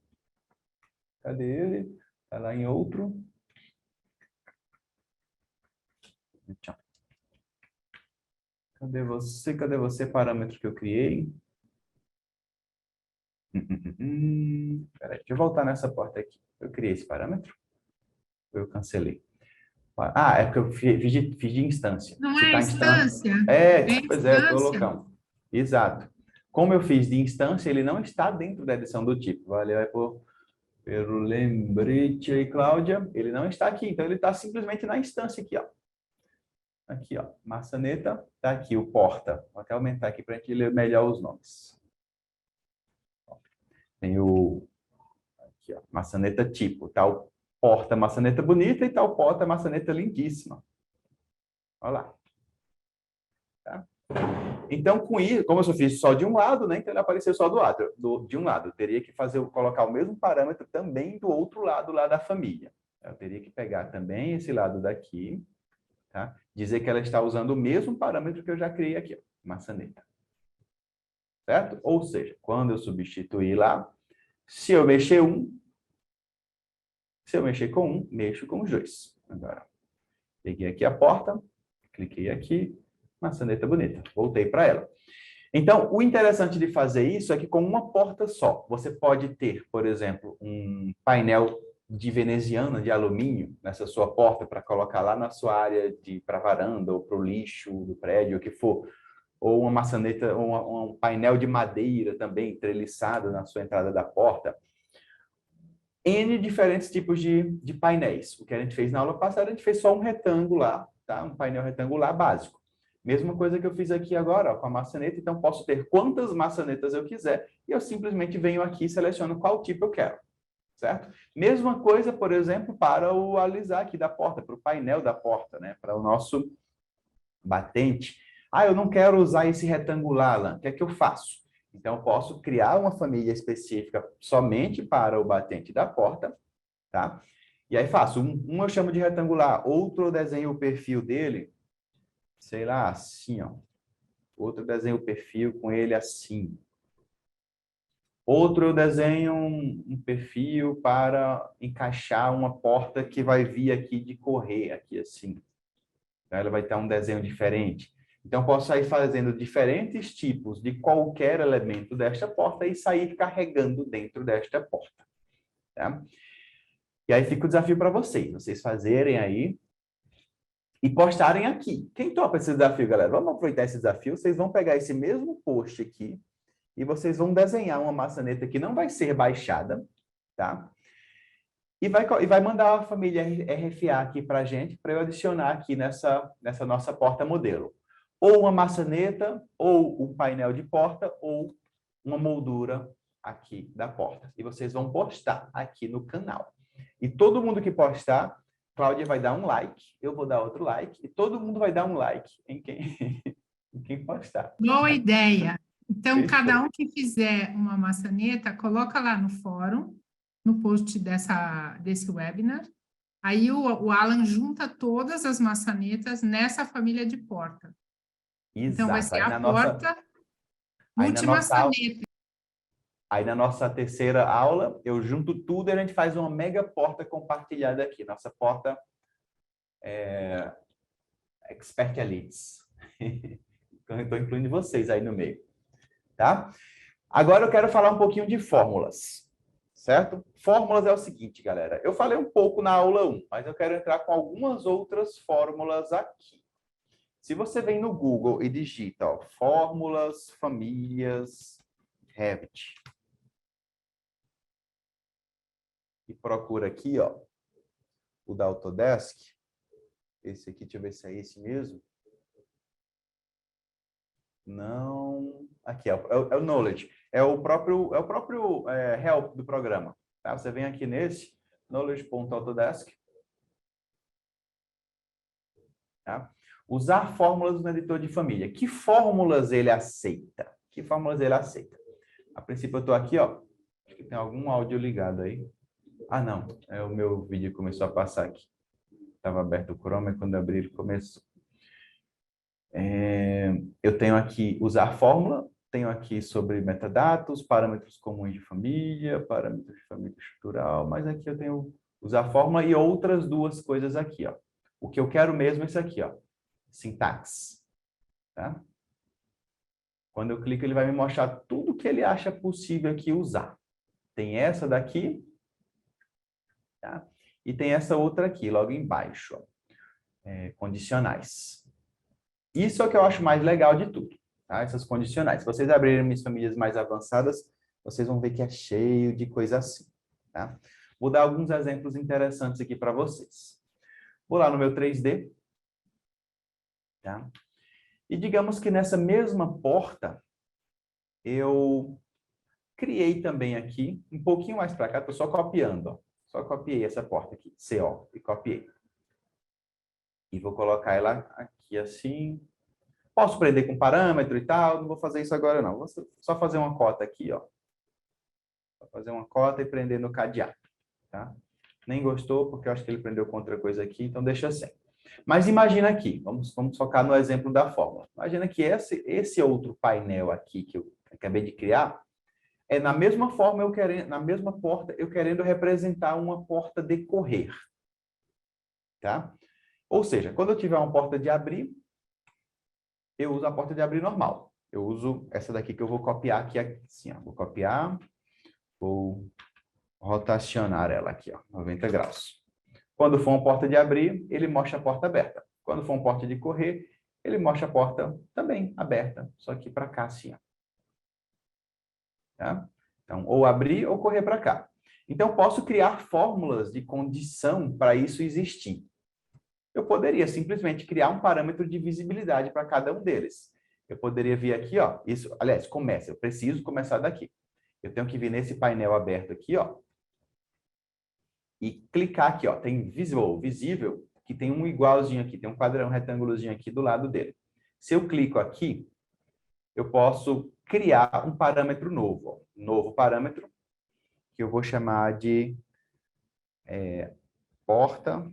[SPEAKER 1] Cadê ele? Está lá em outro. Cadê você? Cadê você? Parâmetro que eu criei. Peraí, deixa eu voltar nessa porta aqui. Eu criei esse parâmetro? Eu cancelei. Ah, é porque eu fiz de instância.
[SPEAKER 2] Não
[SPEAKER 1] Se
[SPEAKER 2] é
[SPEAKER 1] está instância.
[SPEAKER 2] instância? É
[SPEAKER 1] Pois é, eu estou
[SPEAKER 2] instância.
[SPEAKER 1] loucão. Exato. Como eu fiz de instância, ele não está dentro da edição do tipo. Valeu aí pelo lembrete aí, Cláudia. Ele não está aqui, então ele está simplesmente na instância aqui, ó. Aqui, ó, maçaneta, tá aqui o porta. Vou até aumentar aqui para a gente ler melhor os nomes. Tem o aqui, ó, maçaneta tipo, tá o porta maçaneta bonita e tá o porta maçaneta lindíssima. Olha lá. Tá? Então, com isso, como eu só fiz só de um lado, né? Então ele apareceu só de um lado. Eu teria que colocar o mesmo parâmetro também do outro lado lá da família. Eu teria que pegar também esse lado daqui, tá? Dizer que ela está usando o mesmo parâmetro que eu já criei aqui, ó, maçaneta. Certo? Ou seja, quando eu substituir lá, se eu mexer com um, mexo com os dois. Agora, peguei aqui a porta, cliquei aqui, maçaneta bonita, voltei para ela. Então, o interessante de fazer isso é que com uma porta só, você pode ter, por exemplo, um painel de veneziana, de alumínio, nessa sua porta, para colocar lá na sua área para varanda, ou para o lixo do prédio, o que for. Ou uma maçaneta, um painel de madeira também, treliçado na sua entrada da porta. N diferentes tipos de painéis. O que a gente fez na aula passada, a gente fez só um retangular, tá? Um painel retangular básico. Mesma coisa que eu fiz aqui agora, ó, com a maçaneta. Então, posso ter quantas maçanetas eu quiser e eu simplesmente venho aqui e seleciono qual tipo eu quero, certo? Mesma coisa, por exemplo, para o alisar aqui da porta, para o painel da porta, né? Para o nosso batente. Ah, eu não quero usar esse retangular, Alan. O que é que eu faço? Então, eu posso criar uma família específica somente para o batente da porta, tá? E aí faço, um eu chamo de retangular, outro eu desenho o perfil dele, sei lá, assim, ó. Outro eu desenho o perfil com ele assim. Outro eu desenho um perfil para encaixar uma porta que vai vir aqui de correr, aqui assim. Então, ela vai ter um desenho diferente. Então, posso sair fazendo diferentes tipos de qualquer elemento desta porta e sair carregando dentro desta porta. Tá? E aí fica o desafio para vocês fazerem aí e postarem aqui. Quem topa esse desafio, galera? Vamos aproveitar esse desafio. Vocês vão pegar esse mesmo post aqui e vocês vão desenhar uma maçaneta que não vai ser baixada, tá? E vai mandar a família RFA aqui para a gente, para eu adicionar aqui nessa nossa porta modelo. Ou uma maçaneta, ou um painel de porta, ou uma moldura aqui da porta. E vocês vão postar aqui no canal. E todo mundo que postar, Cláudia vai dar um like, eu vou dar outro like, e todo mundo vai dar um like em quem postar.
[SPEAKER 2] Boa ideia. Então,
[SPEAKER 1] Fechou.
[SPEAKER 2] cada um que fizer uma maçaneta, coloca lá no fórum, no post desse webinar. Aí o Alan junta todas as maçanetas nessa família de porta.
[SPEAKER 1] Exato.
[SPEAKER 2] Então, vai ser
[SPEAKER 1] Aí
[SPEAKER 2] a porta multimaçaneta.
[SPEAKER 1] Aí na nossa terceira aula, eu junto tudo e a gente faz uma mega porta compartilhada aqui. Nossa porta Expert Elites. Então, eu estou incluindo vocês aí no meio. Tá? Agora eu quero falar um pouquinho de fórmulas. Certo? Fórmulas é o seguinte, galera. Eu falei um pouco na aula 1, mas eu quero entrar com algumas outras fórmulas aqui. Se você vem no Google e digita, ó, fórmulas, famílias, Revit. E procura aqui, ó, o da Autodesk. Esse aqui, deixa eu ver se é esse mesmo. Não. Aqui, é o Knowledge. É o próprio help do programa. Tá? Você vem aqui nesse, knowledge.autodesk. Tá? Usar fórmulas no editor de família. Que fórmulas ele aceita? Que fórmulas ele aceita? A princípio, eu estou aqui, ó. Acho que tem algum áudio ligado aí. Ah, não. É o meu vídeo que começou a passar aqui. Estava aberto o Chrome, quando abri ele começou. Eu tenho aqui usar fórmula, tenho aqui sobre metadados, parâmetros comuns de família estrutural, mas aqui eu tenho usar fórmula e outras duas coisas aqui, ó. O que eu quero mesmo é isso aqui, ó. Sintaxe. Tá? Quando eu clico, ele vai me mostrar tudo que ele acha possível aqui usar. Tem essa daqui, tá? E tem essa outra aqui, logo embaixo, ó. Condicionais. Isso é o que eu acho mais legal de tudo. tá? Essas condicionais. Se vocês abrirem minhas famílias mais avançadas, vocês vão ver que é cheio de coisa assim, tá? Vou dar alguns exemplos interessantes aqui para vocês. Vou lá no meu 3D, tá? E digamos que nessa mesma porta, eu criei também aqui, um pouquinho mais para cá, estou só copiando, ó. Só copiei essa porta aqui, CO, e copiei. E vou colocar ela aqui assim. Posso prender com parâmetro e tal, não vou fazer isso agora não. Vou só fazer uma cota aqui, ó. Vou fazer uma cota e prender no cadeado, tá? Nem gostou, porque eu acho que ele prendeu com outra coisa aqui, então deixa assim. Mas imagina aqui, vamos focar no exemplo da fórmula. Imagina que esse outro painel aqui que eu acabei de criar, é na mesma forma, na mesma porta, eu querendo representar uma porta de correr, tá? Ou seja, quando eu tiver uma porta de abrir, eu uso a porta de abrir normal. Eu uso essa daqui que eu vou copiar aqui, assim, ó. Vou copiar, vou rotacionar ela aqui, ó, 90 graus. Quando for uma porta de abrir, ele mostra a porta aberta. Quando for uma porta de correr, ele mostra a porta também aberta, só que para cá, assim, ó. Tá? Então, ou abrir ou correr para cá. Então, posso criar fórmulas de condição para isso existir. Eu poderia simplesmente criar um parâmetro de visibilidade para cada um deles. Eu poderia vir aqui, ó, isso, aliás, eu preciso começar daqui. Eu tenho que vir nesse painel aberto aqui, ó, e clicar aqui, ó, tem visível, que tem um igualzinho aqui, tem um quadrão retângulozinho aqui do lado dele. Se eu clico aqui, eu posso criar um parâmetro novo, ó, novo parâmetro, que eu vou chamar de porta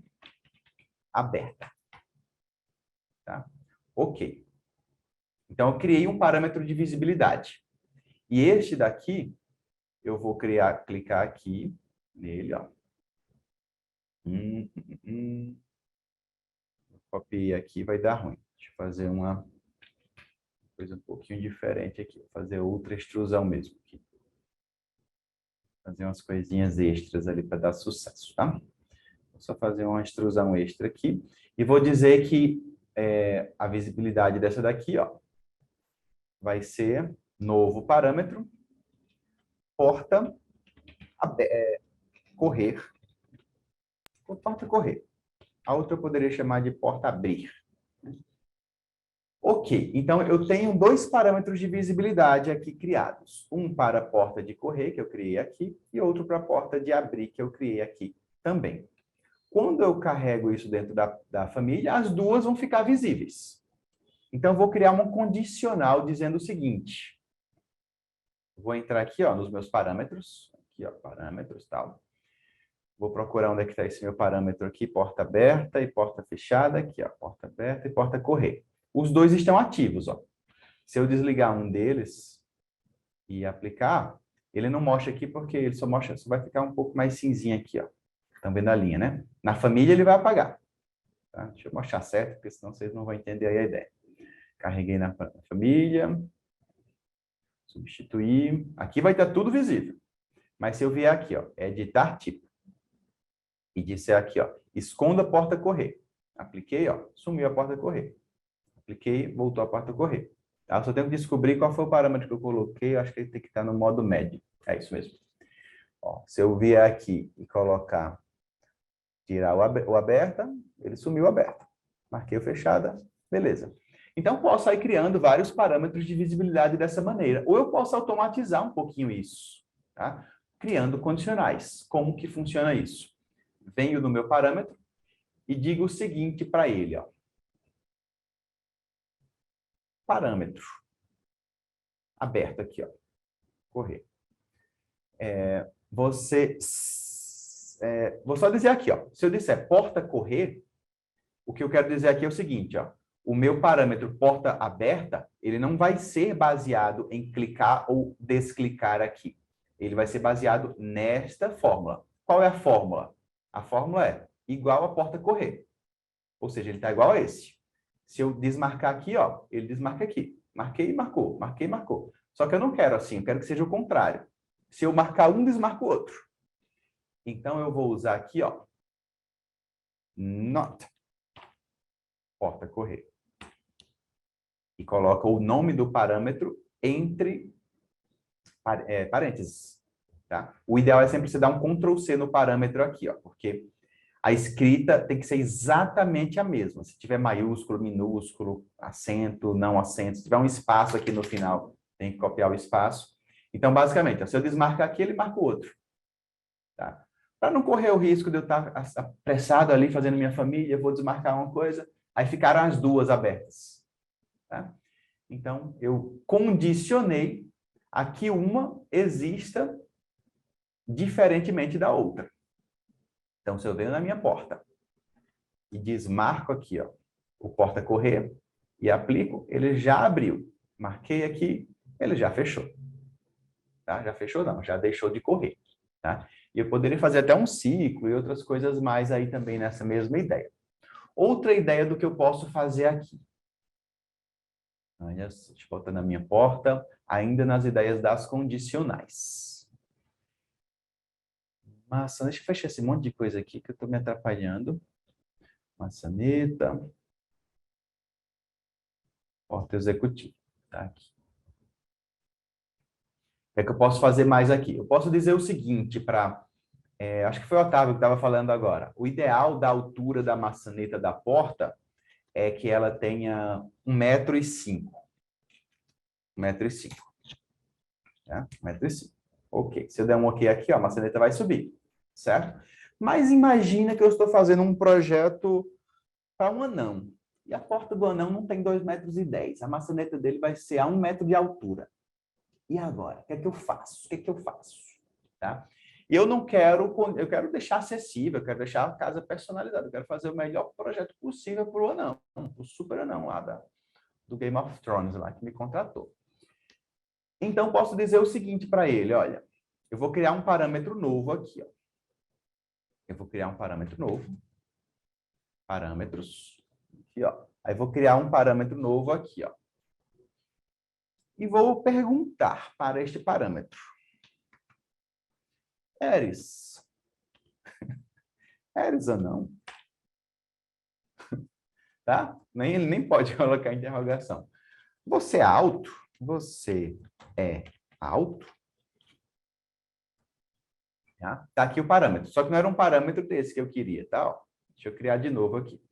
[SPEAKER 1] aberta. Tá? Ok. Então, eu criei um parâmetro de visibilidade. E este daqui, eu vou clicar aqui nele, ó. Copiei aqui, vai dar ruim. Deixa eu fazer uma coisa um pouquinho diferente aqui. Vou fazer outra extrusão mesmo aqui. Fazer umas coisinhas extras ali para dar sucesso, tá? Vou só fazer uma extrusão extra aqui. E vou dizer que a visibilidade dessa daqui, ó, vai ser novo parâmetro, porta correr. Porta correr. A outra eu poderia chamar de porta abrir. Ok, então eu tenho dois parâmetros de visibilidade aqui criados. Um para a porta de correr, que eu criei aqui, e outro para a porta de abrir, que eu criei aqui também. Quando eu carrego isso dentro da família, as duas vão ficar visíveis. Então, eu vou criar um condicional dizendo o seguinte. Vou entrar aqui, ó, nos meus parâmetros. Aqui, ó, parâmetros, tal. Vou procurar onde é que está esse meu parâmetro aqui, porta aberta e porta fechada. Aqui, ó, porta aberta e porta correr. Os dois estão ativos, ó. Se eu desligar um deles e aplicar, ele não mostra aqui porque ele só vai ficar um pouco mais cinzinho aqui, ó. Estão vendo a linha, né? Na família ele vai apagar. Tá? Deixa eu mostrar certo, porque senão vocês não vão entender aí a ideia. Carreguei na família. Substituir. Aqui vai estar tudo visível. Mas se eu vier aqui, ó, editar tipo, e disser aqui, ó, esconda a porta correr. Apliquei, ó, sumiu a porta correr. Apliquei, voltou a porta correr. Tá? Eu só tenho que descobrir qual foi o parâmetro que eu coloquei. Eu acho que ele tem que estar no modo médio. É isso mesmo. Ó, se eu vier aqui e colocar, tirar o aberta, ele sumiu aberta. Marquei o fechada, beleza. Então, posso sair criando vários parâmetros de visibilidade dessa maneira. Ou eu posso automatizar um pouquinho isso, tá? Criando condicionais. Como que funciona isso? Venho no meu parâmetro e digo o seguinte para ele, ó. Parâmetro. Aberto aqui, ó. Correr. Vou só dizer aqui, ó. Se eu disser porta correr, o que eu quero dizer aqui é o seguinte, ó. O meu parâmetro porta aberta, ele não vai ser baseado em clicar ou desclicar aqui. Ele vai ser baseado nesta fórmula. Qual é a fórmula? A fórmula é igual a porta correr. Ou seja, ele está igual a esse. Se eu desmarcar aqui, ó, ele desmarca aqui. Marquei e marcou. Marquei e marcou. Só que eu não quero assim, eu quero que seja o contrário. Se eu marcar um, desmarco o outro. Então, eu vou usar aqui, ó, not porta correr. e coloca o nome do parâmetro entre parênteses. Tá? O ideal é sempre você dar um Ctrl+C no parâmetro aqui, ó, porque a escrita tem que ser exatamente a mesma. Se tiver maiúsculo, minúsculo, acento, não acento, se tiver um espaço aqui no final, tem que copiar o espaço. Então, basicamente, ó, se eu desmarcar aqui, ele marca o outro. Tá? Para não correr o risco de eu estar apressado ali fazendo minha família, eu vou desmarcar uma coisa, aí ficaram as duas abertas. Tá? Então, eu condicionei a que uma exista diferentemente da outra. Então, se eu venho na minha porta e desmarco aqui, ó, o porta-correio e aplico, ele já abriu. Marquei aqui, ele já fechou. Tá? Já fechou não, já deixou de correr. Tá? E eu poderia fazer até um ciclo e outras coisas mais aí também nessa mesma ideia. Outra ideia do que eu posso fazer aqui. Olha, deixa eu voltar na minha porta, ainda nas ideias das condicionais. Maçã, deixa eu fechar esse monte de coisa aqui que eu estou me atrapalhando. Maçaneta. Porta executiva. Tá aqui. O que eu posso fazer mais aqui? Eu posso dizer o seguinte para... acho que foi o Otávio que estava falando agora. O ideal da altura da maçaneta da porta é que ela tenha 1,05 m. 1,05 m. Tá? 1,05 m. Ok. Se eu der um ok aqui, ó, a maçaneta vai subir. Certo? Mas imagina que eu estou fazendo um projeto para um anão. E a porta do anão não tem 2,10 m. A maçaneta dele vai ser a 1 metro de altura. E agora? O que é que eu faço? O que é que eu faço? Tá? E eu não quero... Eu quero deixar acessível, eu quero deixar a casa personalizada. Eu quero fazer o melhor projeto possível para o anão. O super anão lá do Game of Thrones, lá, que me contratou. Então, posso dizer o seguinte para ele, olha, eu vou criar um parâmetro novo aqui, ó. Eu vou criar um parâmetro novo. Parâmetros. Aqui, ó. Aí vou criar um parâmetro novo aqui, ó. E vou perguntar para este parâmetro. Eres ou não? Tá? Ele nem pode colocar interrogação. Você é alto? Você é alto? Tá aqui o parâmetro. Só que não era um parâmetro desse que eu queria, tá? Ó, deixa eu criar de novo aqui.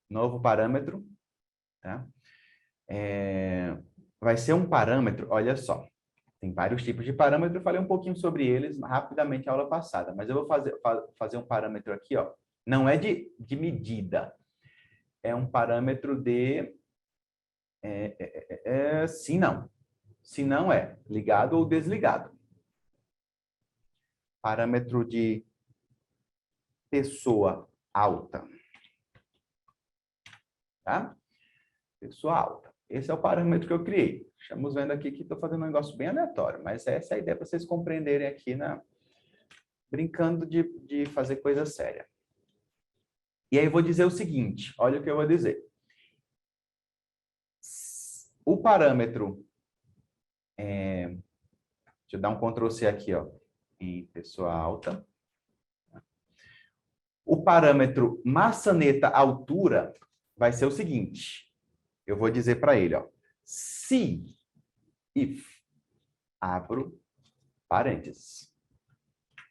[SPEAKER 1] Novo parâmetro. Tá? Vai ser um parâmetro, olha só. Tem vários tipos de parâmetro, eu falei um pouquinho sobre eles rapidamente na aula passada, mas eu vou fazer um parâmetro aqui, ó. Não é de medida, é um parâmetro de... sim, não. Se não é ligado ou desligado. Parâmetro de pessoa alta. Tá? Pessoa alta. Esse é o parâmetro que eu criei. Estamos vendo aqui que estou fazendo um negócio bem aleatório, mas essa é a ideia para vocês compreenderem aqui, brincando de fazer coisa séria. E aí eu vou dizer o seguinte, olha o que eu vou dizer. O parâmetro... deixa eu dar um Ctrl+C aqui, ó, em pessoa alta. O parâmetro maçaneta altura vai ser o seguinte. Eu vou dizer para ele, ó, se, if, abro parênteses,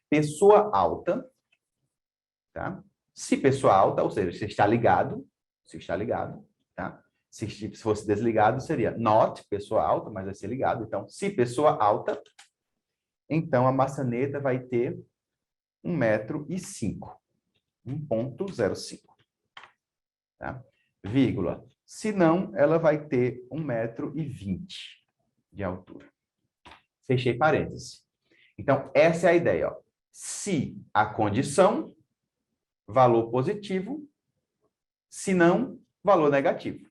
[SPEAKER 1] pessoa alta, tá? Se pessoa alta, ou seja, se está ligado, tá? Se fosse desligado, seria not, pessoa alta, mas vai ser ligado. Então, se pessoa alta, então a maçaneta vai ter 1,05 m. 1,05. Tá? Vírgula. Se não, ela vai ter 1,20 m de altura. Fechei parênteses. Então, essa é a ideia. Ó. Se a condição, valor positivo. Se não, valor negativo.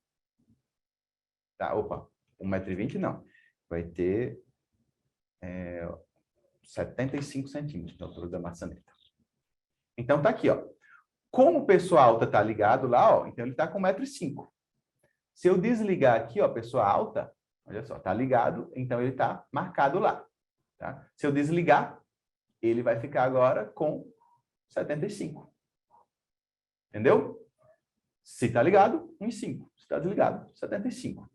[SPEAKER 1] Tá? Opa, 1,20 m não. Vai ter 75 centímetros de altura da maçaneta. Então, tá aqui, ó. Como pessoa alta tá ligado lá, ó, então ele tá com 1,05 m. Se eu desligar aqui, ó, pessoa alta, olha só, tá ligado, então ele tá marcado lá. Tá? Se eu desligar, ele vai ficar agora com 75. Entendeu? Se tá ligado, 1,5. Se tá desligado, 75.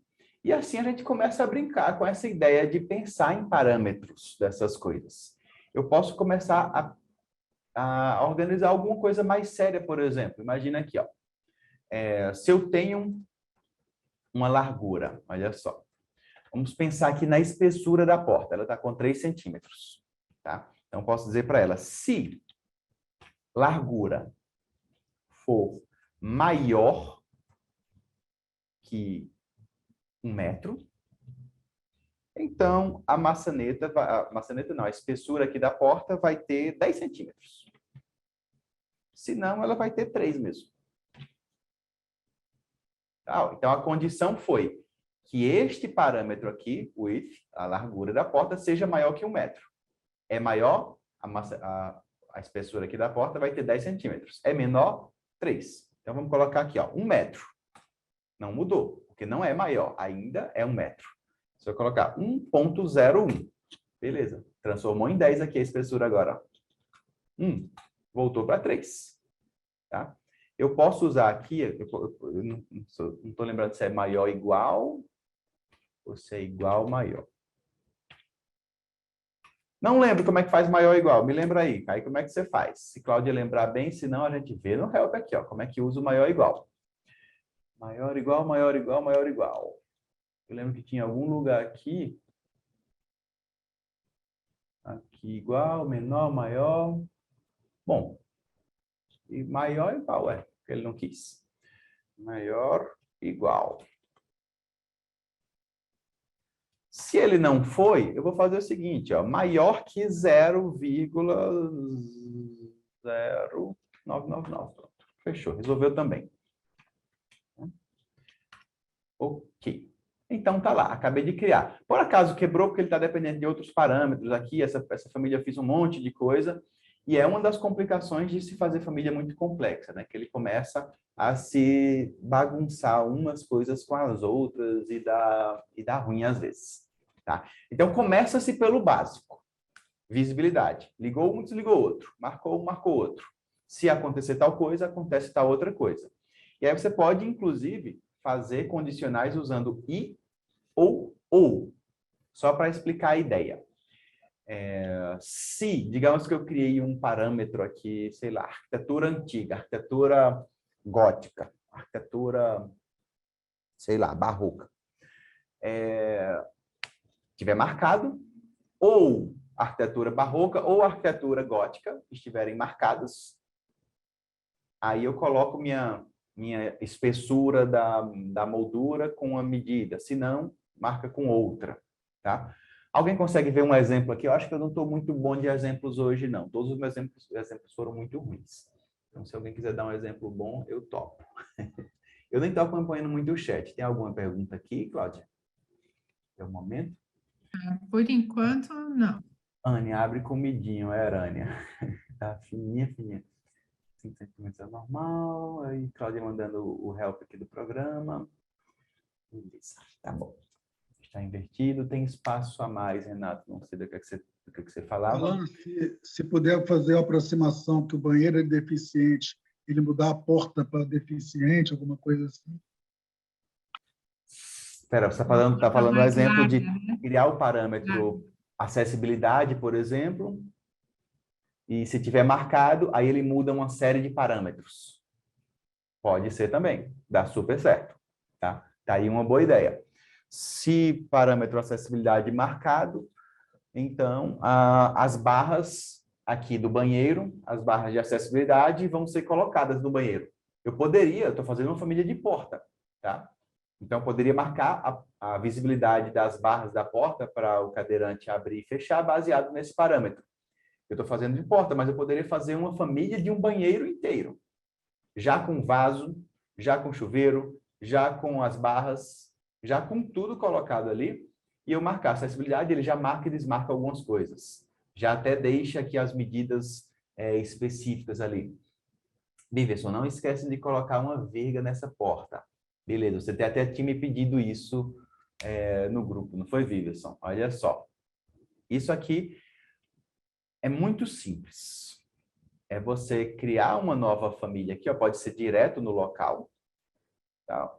[SPEAKER 1] E assim a gente começa a brincar com essa ideia de pensar em parâmetros dessas coisas. Eu posso começar a organizar alguma coisa mais séria, por exemplo. Imagina aqui, ó. Se eu tenho uma largura, olha só. Vamos pensar aqui na espessura da porta. Ela está com 3 centímetros. Tá? Então, posso dizer para ela, se largura for maior que 1 metro, então a maçaneta não, a espessura aqui da porta vai ter 10 centímetros. Se não, ela vai ter 3 mesmo. Tá? Então, a condição foi que este parâmetro aqui, o width, a largura da porta, seja maior que 1 metro. É maior, a espessura aqui da porta vai ter 10 centímetros. É menor, 3. Então, vamos colocar aqui, ó, 1 metro. Não mudou, porque não é maior, ainda é 1 metro. Você vai colocar 1,01. Beleza. Transformou em 10 aqui a espessura agora. 1. Voltou para 3. Tá? Eu posso usar aqui, eu não estou lembrando se é maior ou igual, ou se é igual ou maior. Não lembro como é que faz maior ou igual. Me lembra aí. Aí como é que você faz? Se Cláudia lembrar bem, senão a gente vê no help aqui, ó, como é que usa o maior ou igual. Maior, igual, maior, igual, maior, igual. Eu lembro que tinha algum lugar aqui. Aqui igual, menor, maior. Bom, e maior igual, porque ele não quis. Maior, igual. Se ele não foi, eu vou fazer o seguinte, ó, maior que 0,0999. Pronto, fechou, resolveu também. Ok. Então tá lá, acabei de criar. Por acaso quebrou porque ele está dependendo de outros parâmetros aqui, essa família fez um monte de coisa, e é uma das complicações de se fazer família muito complexa, né? Que ele começa a se bagunçar umas coisas com as outras e dá ruim às vezes. Tá? Então, começa-se pelo básico. Visibilidade. Ligou um, desligou outro. Marcou um, marcou outro. Se acontecer tal coisa, acontece tal outra coisa. E aí você pode, inclusive, fazer condicionais usando e ou. Só para explicar a ideia. Se, digamos que eu criei um parâmetro aqui, sei lá, arquitetura antiga, arquitetura gótica, arquitetura, sei lá, barroca. Tiver marcado, ou arquitetura barroca ou arquitetura gótica estiverem marcadas, aí eu coloco minha espessura da moldura com a medida, se não, marca com outra, tá? Alguém consegue ver um exemplo aqui? Eu acho que eu não estou muito bom de exemplos hoje, não. Todos os meus exemplos foram muito ruins. Então, se alguém quiser dar um exemplo bom, eu topo. Eu nem estou acompanhando muito o chat. Tem alguma pergunta aqui, Cláudia? É o momento?
[SPEAKER 2] Por enquanto, não.
[SPEAKER 1] Ania, abre comidinho, é Arânia. Tá fininha, fininha. 5 centímetros é normal. Aí, Cláudia mandando o help aqui do programa. Beleza, tá bom. Está invertido, tem espaço a mais, Renato. Não sei do que você falava.
[SPEAKER 3] Falando, se puder fazer a aproximação que o banheiro é deficiente, ele mudar a porta para deficiente, alguma coisa assim.
[SPEAKER 1] Espera, você está falando um exemplo de criar o parâmetro
[SPEAKER 2] Claro.
[SPEAKER 1] acessibilidade, por exemplo, e se tiver marcado, aí ele muda uma série de parâmetros. Pode ser também, dá super certo. Tá aí uma boa ideia. Se parâmetro acessibilidade marcado, então as barras aqui do banheiro, as barras de acessibilidade vão ser colocadas no banheiro. Eu estou fazendo uma família de porta, tá? Então, eu poderia marcar a visibilidade das barras da porta para o cadeirante abrir e fechar baseado nesse parâmetro. Eu estou fazendo de porta, mas eu poderia fazer uma família de um banheiro inteiro. Já com vaso, já com chuveiro, já com as barras, já com tudo colocado ali. E eu marcar a acessibilidade, ele já marca e desmarca algumas coisas. Já até deixa aqui as medidas específicas ali. Biverson, não esquece de colocar uma vírgula nessa porta. Beleza, você até tinha me pedido isso no grupo, não foi, Viverson? Olha só. Isso aqui é muito simples. É você criar uma nova família aqui, ó, pode ser direto no local. Tá?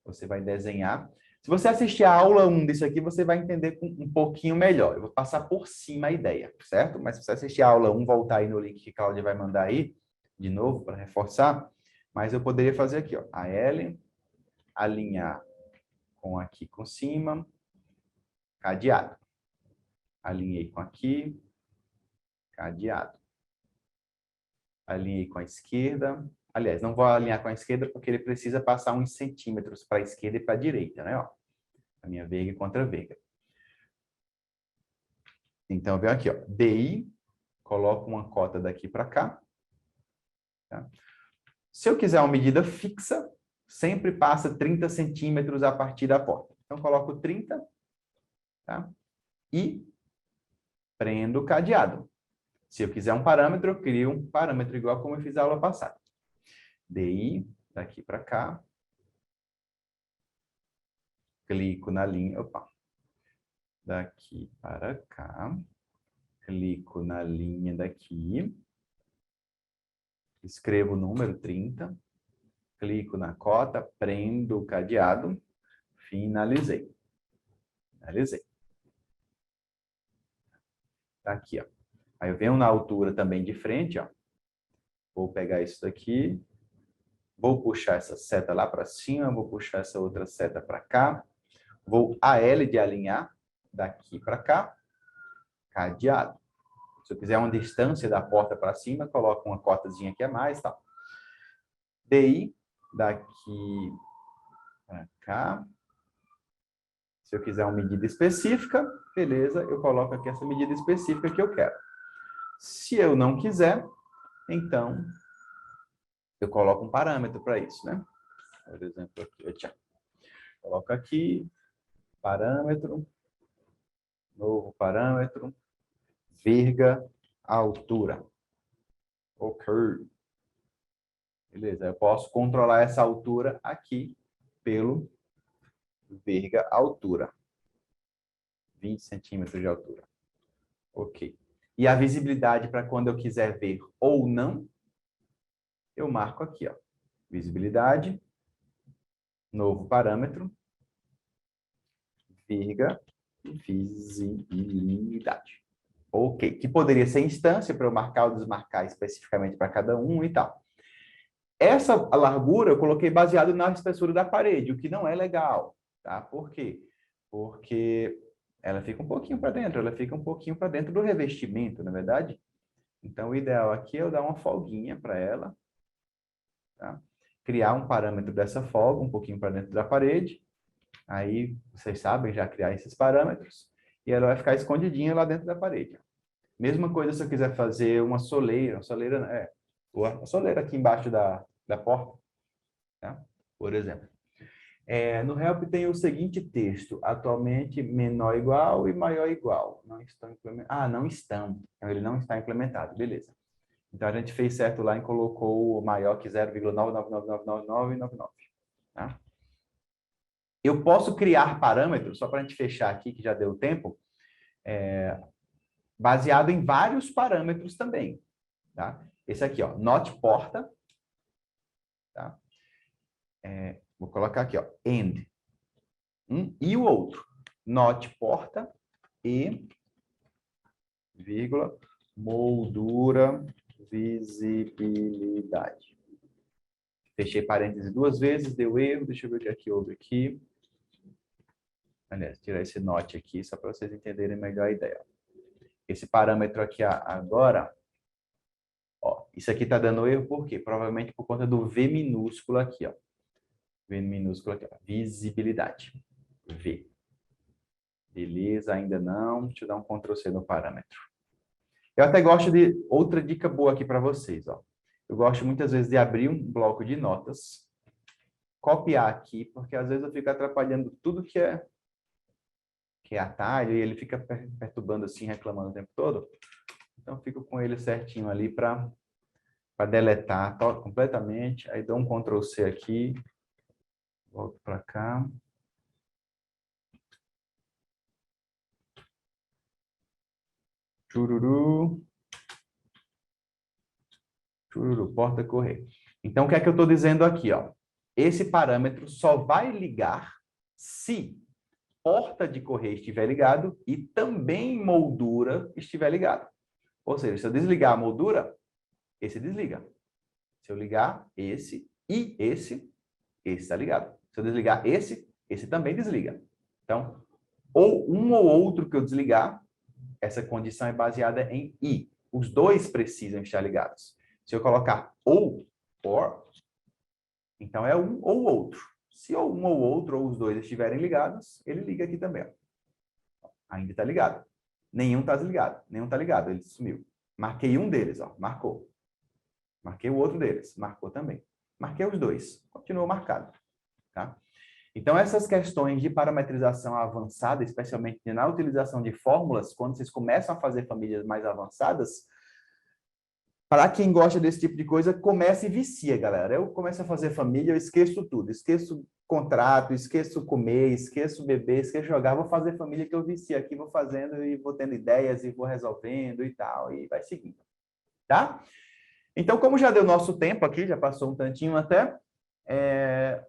[SPEAKER 1] Você vai desenhar. Se você assistir a aula 1 disso aqui, você vai entender um pouquinho melhor. Eu vou passar por cima a ideia, certo? Mas se você assistir a aula 1, voltar aí no link que a Cláudia vai mandar aí, de novo, para reforçar, mas eu poderia fazer aqui, ó, a L, alinhar com aqui com cima, cadeado. Alinhei com aqui, cadeado. Alinhei com a esquerda. Aliás, não vou alinhar com a esquerda porque ele precisa passar uns centímetros para a esquerda e para a direita, né? Ó, a minha verga contra a verga. Então, vem aqui, ó. DI, coloco uma cota daqui para cá. Tá? Se eu quiser uma medida fixa, sempre passa 30 centímetros a partir da porta. Então, coloco 30, tá? E prendo o cadeado. Se eu quiser um parâmetro, eu crio um parâmetro igual como eu fiz a aula passada. DI, daqui para cá. Clico na linha, opa. Daqui para cá. Clico na linha daqui. Escrevo o número 30. Clico na cota, prendo o cadeado. Finalizei. Finalizei. Tá aqui, ó. Aí eu venho na altura também de frente, ó. Vou pegar isso daqui. Vou puxar essa seta lá para cima. Vou puxar essa outra seta para cá. Vou AL de alinhar. Daqui para cá. Cadeado. Se eu quiser uma distância da porta para cima, coloco uma cotazinha aqui a mais, tá? DI, daqui para cá. Se eu quiser uma medida específica, beleza, eu coloco aqui essa medida específica que eu quero. Se eu não quiser, então, eu coloco um parâmetro para isso, né? Por exemplo, aqui, coloco aqui, parâmetro, novo parâmetro, verga, altura. Ok. Beleza, eu posso controlar essa altura aqui pelo verga altura. 20 centímetros de altura. Ok. E a visibilidade para quando eu quiser ver ou não, eu marco aqui, ó. Visibilidade, novo parâmetro, verga, visibilidade. Ok. Que poderia ser instância para eu marcar ou desmarcar especificamente para cada um e tal. Essa largura eu coloquei baseado na espessura da parede, o que não é legal, tá? Por quê? Porque ela fica um pouquinho para dentro, ela fica um pouquinho para dentro do revestimento, na verdade. Então, o ideal aqui é eu dar uma folguinha para ela, tá? Criar um parâmetro dessa folga, um pouquinho para dentro da parede. Aí, vocês sabem já criar esses parâmetros. E ela vai ficar escondidinha lá dentro da parede. Mesma coisa se eu quiser fazer uma soleira aqui embaixo da porta, tá? Por exemplo. No help tem o seguinte texto: atualmente menor igual e maior igual. Não estão implementados. Não estão. Então, ele não está implementado. Beleza. Então, a gente fez certo lá e colocou o maior que 0,9999999. Tá? Eu posso criar parâmetros, só para a gente fechar aqui, que já deu tempo, baseado em vários parâmetros também. Tá? Esse aqui, ó, not porta. Tá? Vou colocar aqui, ó, end. E o outro, not porta e, vírgula, moldura, visibilidade. Fechei parênteses 2 vezes, deu erro. Deixa eu ver o que aqui houve aqui. Aliás, tirar esse not aqui, só para vocês entenderem melhor a ideia. Esse parâmetro aqui agora, ó, isso aqui está dando erro por quê? Provavelmente por conta do V minúsculo aqui, ó. V minúsculo aqui, ó. Visibilidade. V. Beleza, ainda não. Deixa eu dar um Ctrl C no parâmetro. Eu até gosto de outra dica boa aqui para vocês, ó. Eu gosto muitas vezes de abrir um bloco de notas, copiar aqui, porque às vezes eu fico atrapalhando tudo que é atalho e ele fica perturbando assim, reclamando o tempo todo. Então, eu fico com ele certinho ali para deletar completamente. Aí dou um Ctrl C aqui, volto para cá. Chururu. Chururu, porta correr. Então, o que é que eu estou dizendo aqui, ó? Esse parâmetro só vai ligar se porta de correio estiver ligado e também moldura estiver ligado. Ou seja, se eu desligar a moldura, esse desliga. Se eu ligar esse e esse está ligado. Se eu desligar esse também desliga. Então, ou um ou outro que eu desligar, essa condição é baseada em e. Os dois precisam estar ligados. Se eu colocar ou, or, então é um ou outro. Se um ou outro ou os dois estiverem ligados, ele liga aqui também. Ainda está ligado. Nenhum está desligado. Nenhum está ligado, ele sumiu. Marquei um deles, ó, marcou. Marquei o outro deles, marcou também. Marquei os dois, continuou marcado. Tá? Então, essas questões de parametrização avançada, especialmente na utilização de fórmulas, quando vocês começam a fazer famílias mais avançadas, para quem gosta desse tipo de coisa, começa e vicia, galera. Eu começo a fazer família, eu esqueço tudo. Esqueço contrato, esqueço comer, esqueço beber, esqueço jogar. Vou fazer família que eu vicio aqui, vou fazendo e vou tendo ideias e vou resolvendo e tal, e vai seguindo. Tá? Então, como já deu nosso tempo aqui, já passou um tantinho até, é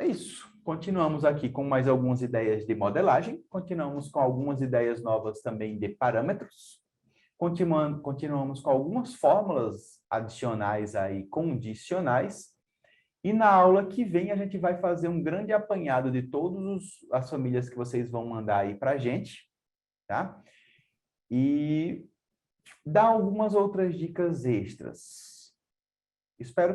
[SPEAKER 1] isso. Continuamos aqui com mais algumas ideias de modelagem, continuamos com algumas ideias novas também de parâmetros, continuamos com algumas fórmulas adicionais aí, condicionais, e na aula que vem a gente vai fazer um grande apanhado de todas as famílias que vocês vão mandar aí para a gente, tá? E dar algumas outras dicas extras.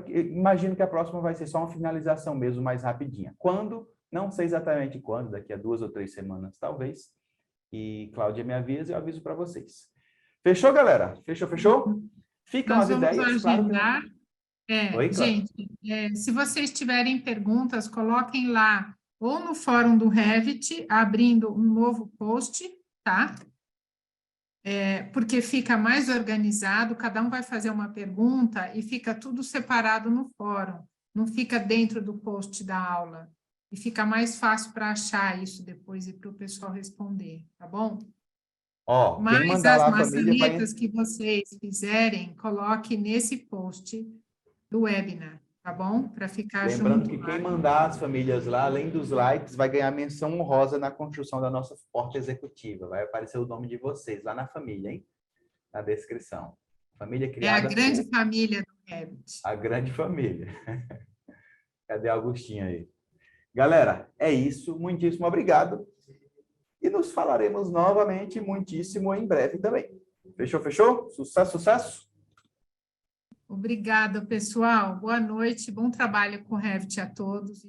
[SPEAKER 1] Imagino que a próxima vai ser só uma finalização mesmo, mais rapidinha. Quando? Não sei exatamente quando, daqui a 2 ou 3 semanas, talvez. E Cláudia me avisa e eu aviso para vocês. Fechou, galera? Fechou? Ficam as ideias.
[SPEAKER 2] Nós vamos agendar.
[SPEAKER 1] Claro que... Oi,
[SPEAKER 2] gente, se vocês tiverem perguntas, coloquem lá, ou no fórum do Revit, abrindo um novo post, tá? Porque fica mais organizado, cada um vai fazer uma pergunta e fica tudo separado no fórum, não fica dentro do post da aula. E fica mais fácil para achar isso depois e para o pessoal responder, tá bom?
[SPEAKER 1] Quem mandar lá a família
[SPEAKER 2] maçanetas que vocês fizerem, coloque nesse post do webinar, tá bom? Para ficar
[SPEAKER 1] Lembrando
[SPEAKER 2] junto
[SPEAKER 1] que quem mandar as famílias lá, além dos likes, vai ganhar menção honrosa na construção da nossa porta executiva. Vai aparecer o nome de vocês lá na família, hein? Na descrição. Família criada...
[SPEAKER 2] É a grande família do Revit.
[SPEAKER 1] A grande família. Cadê a Agostinha aí? Galera, é isso. Muitíssimo obrigado. E nos falaremos novamente muitíssimo em breve também. Fechou? Sucesso?
[SPEAKER 2] Obrigada, pessoal. Boa noite, bom trabalho com o Revit a todos.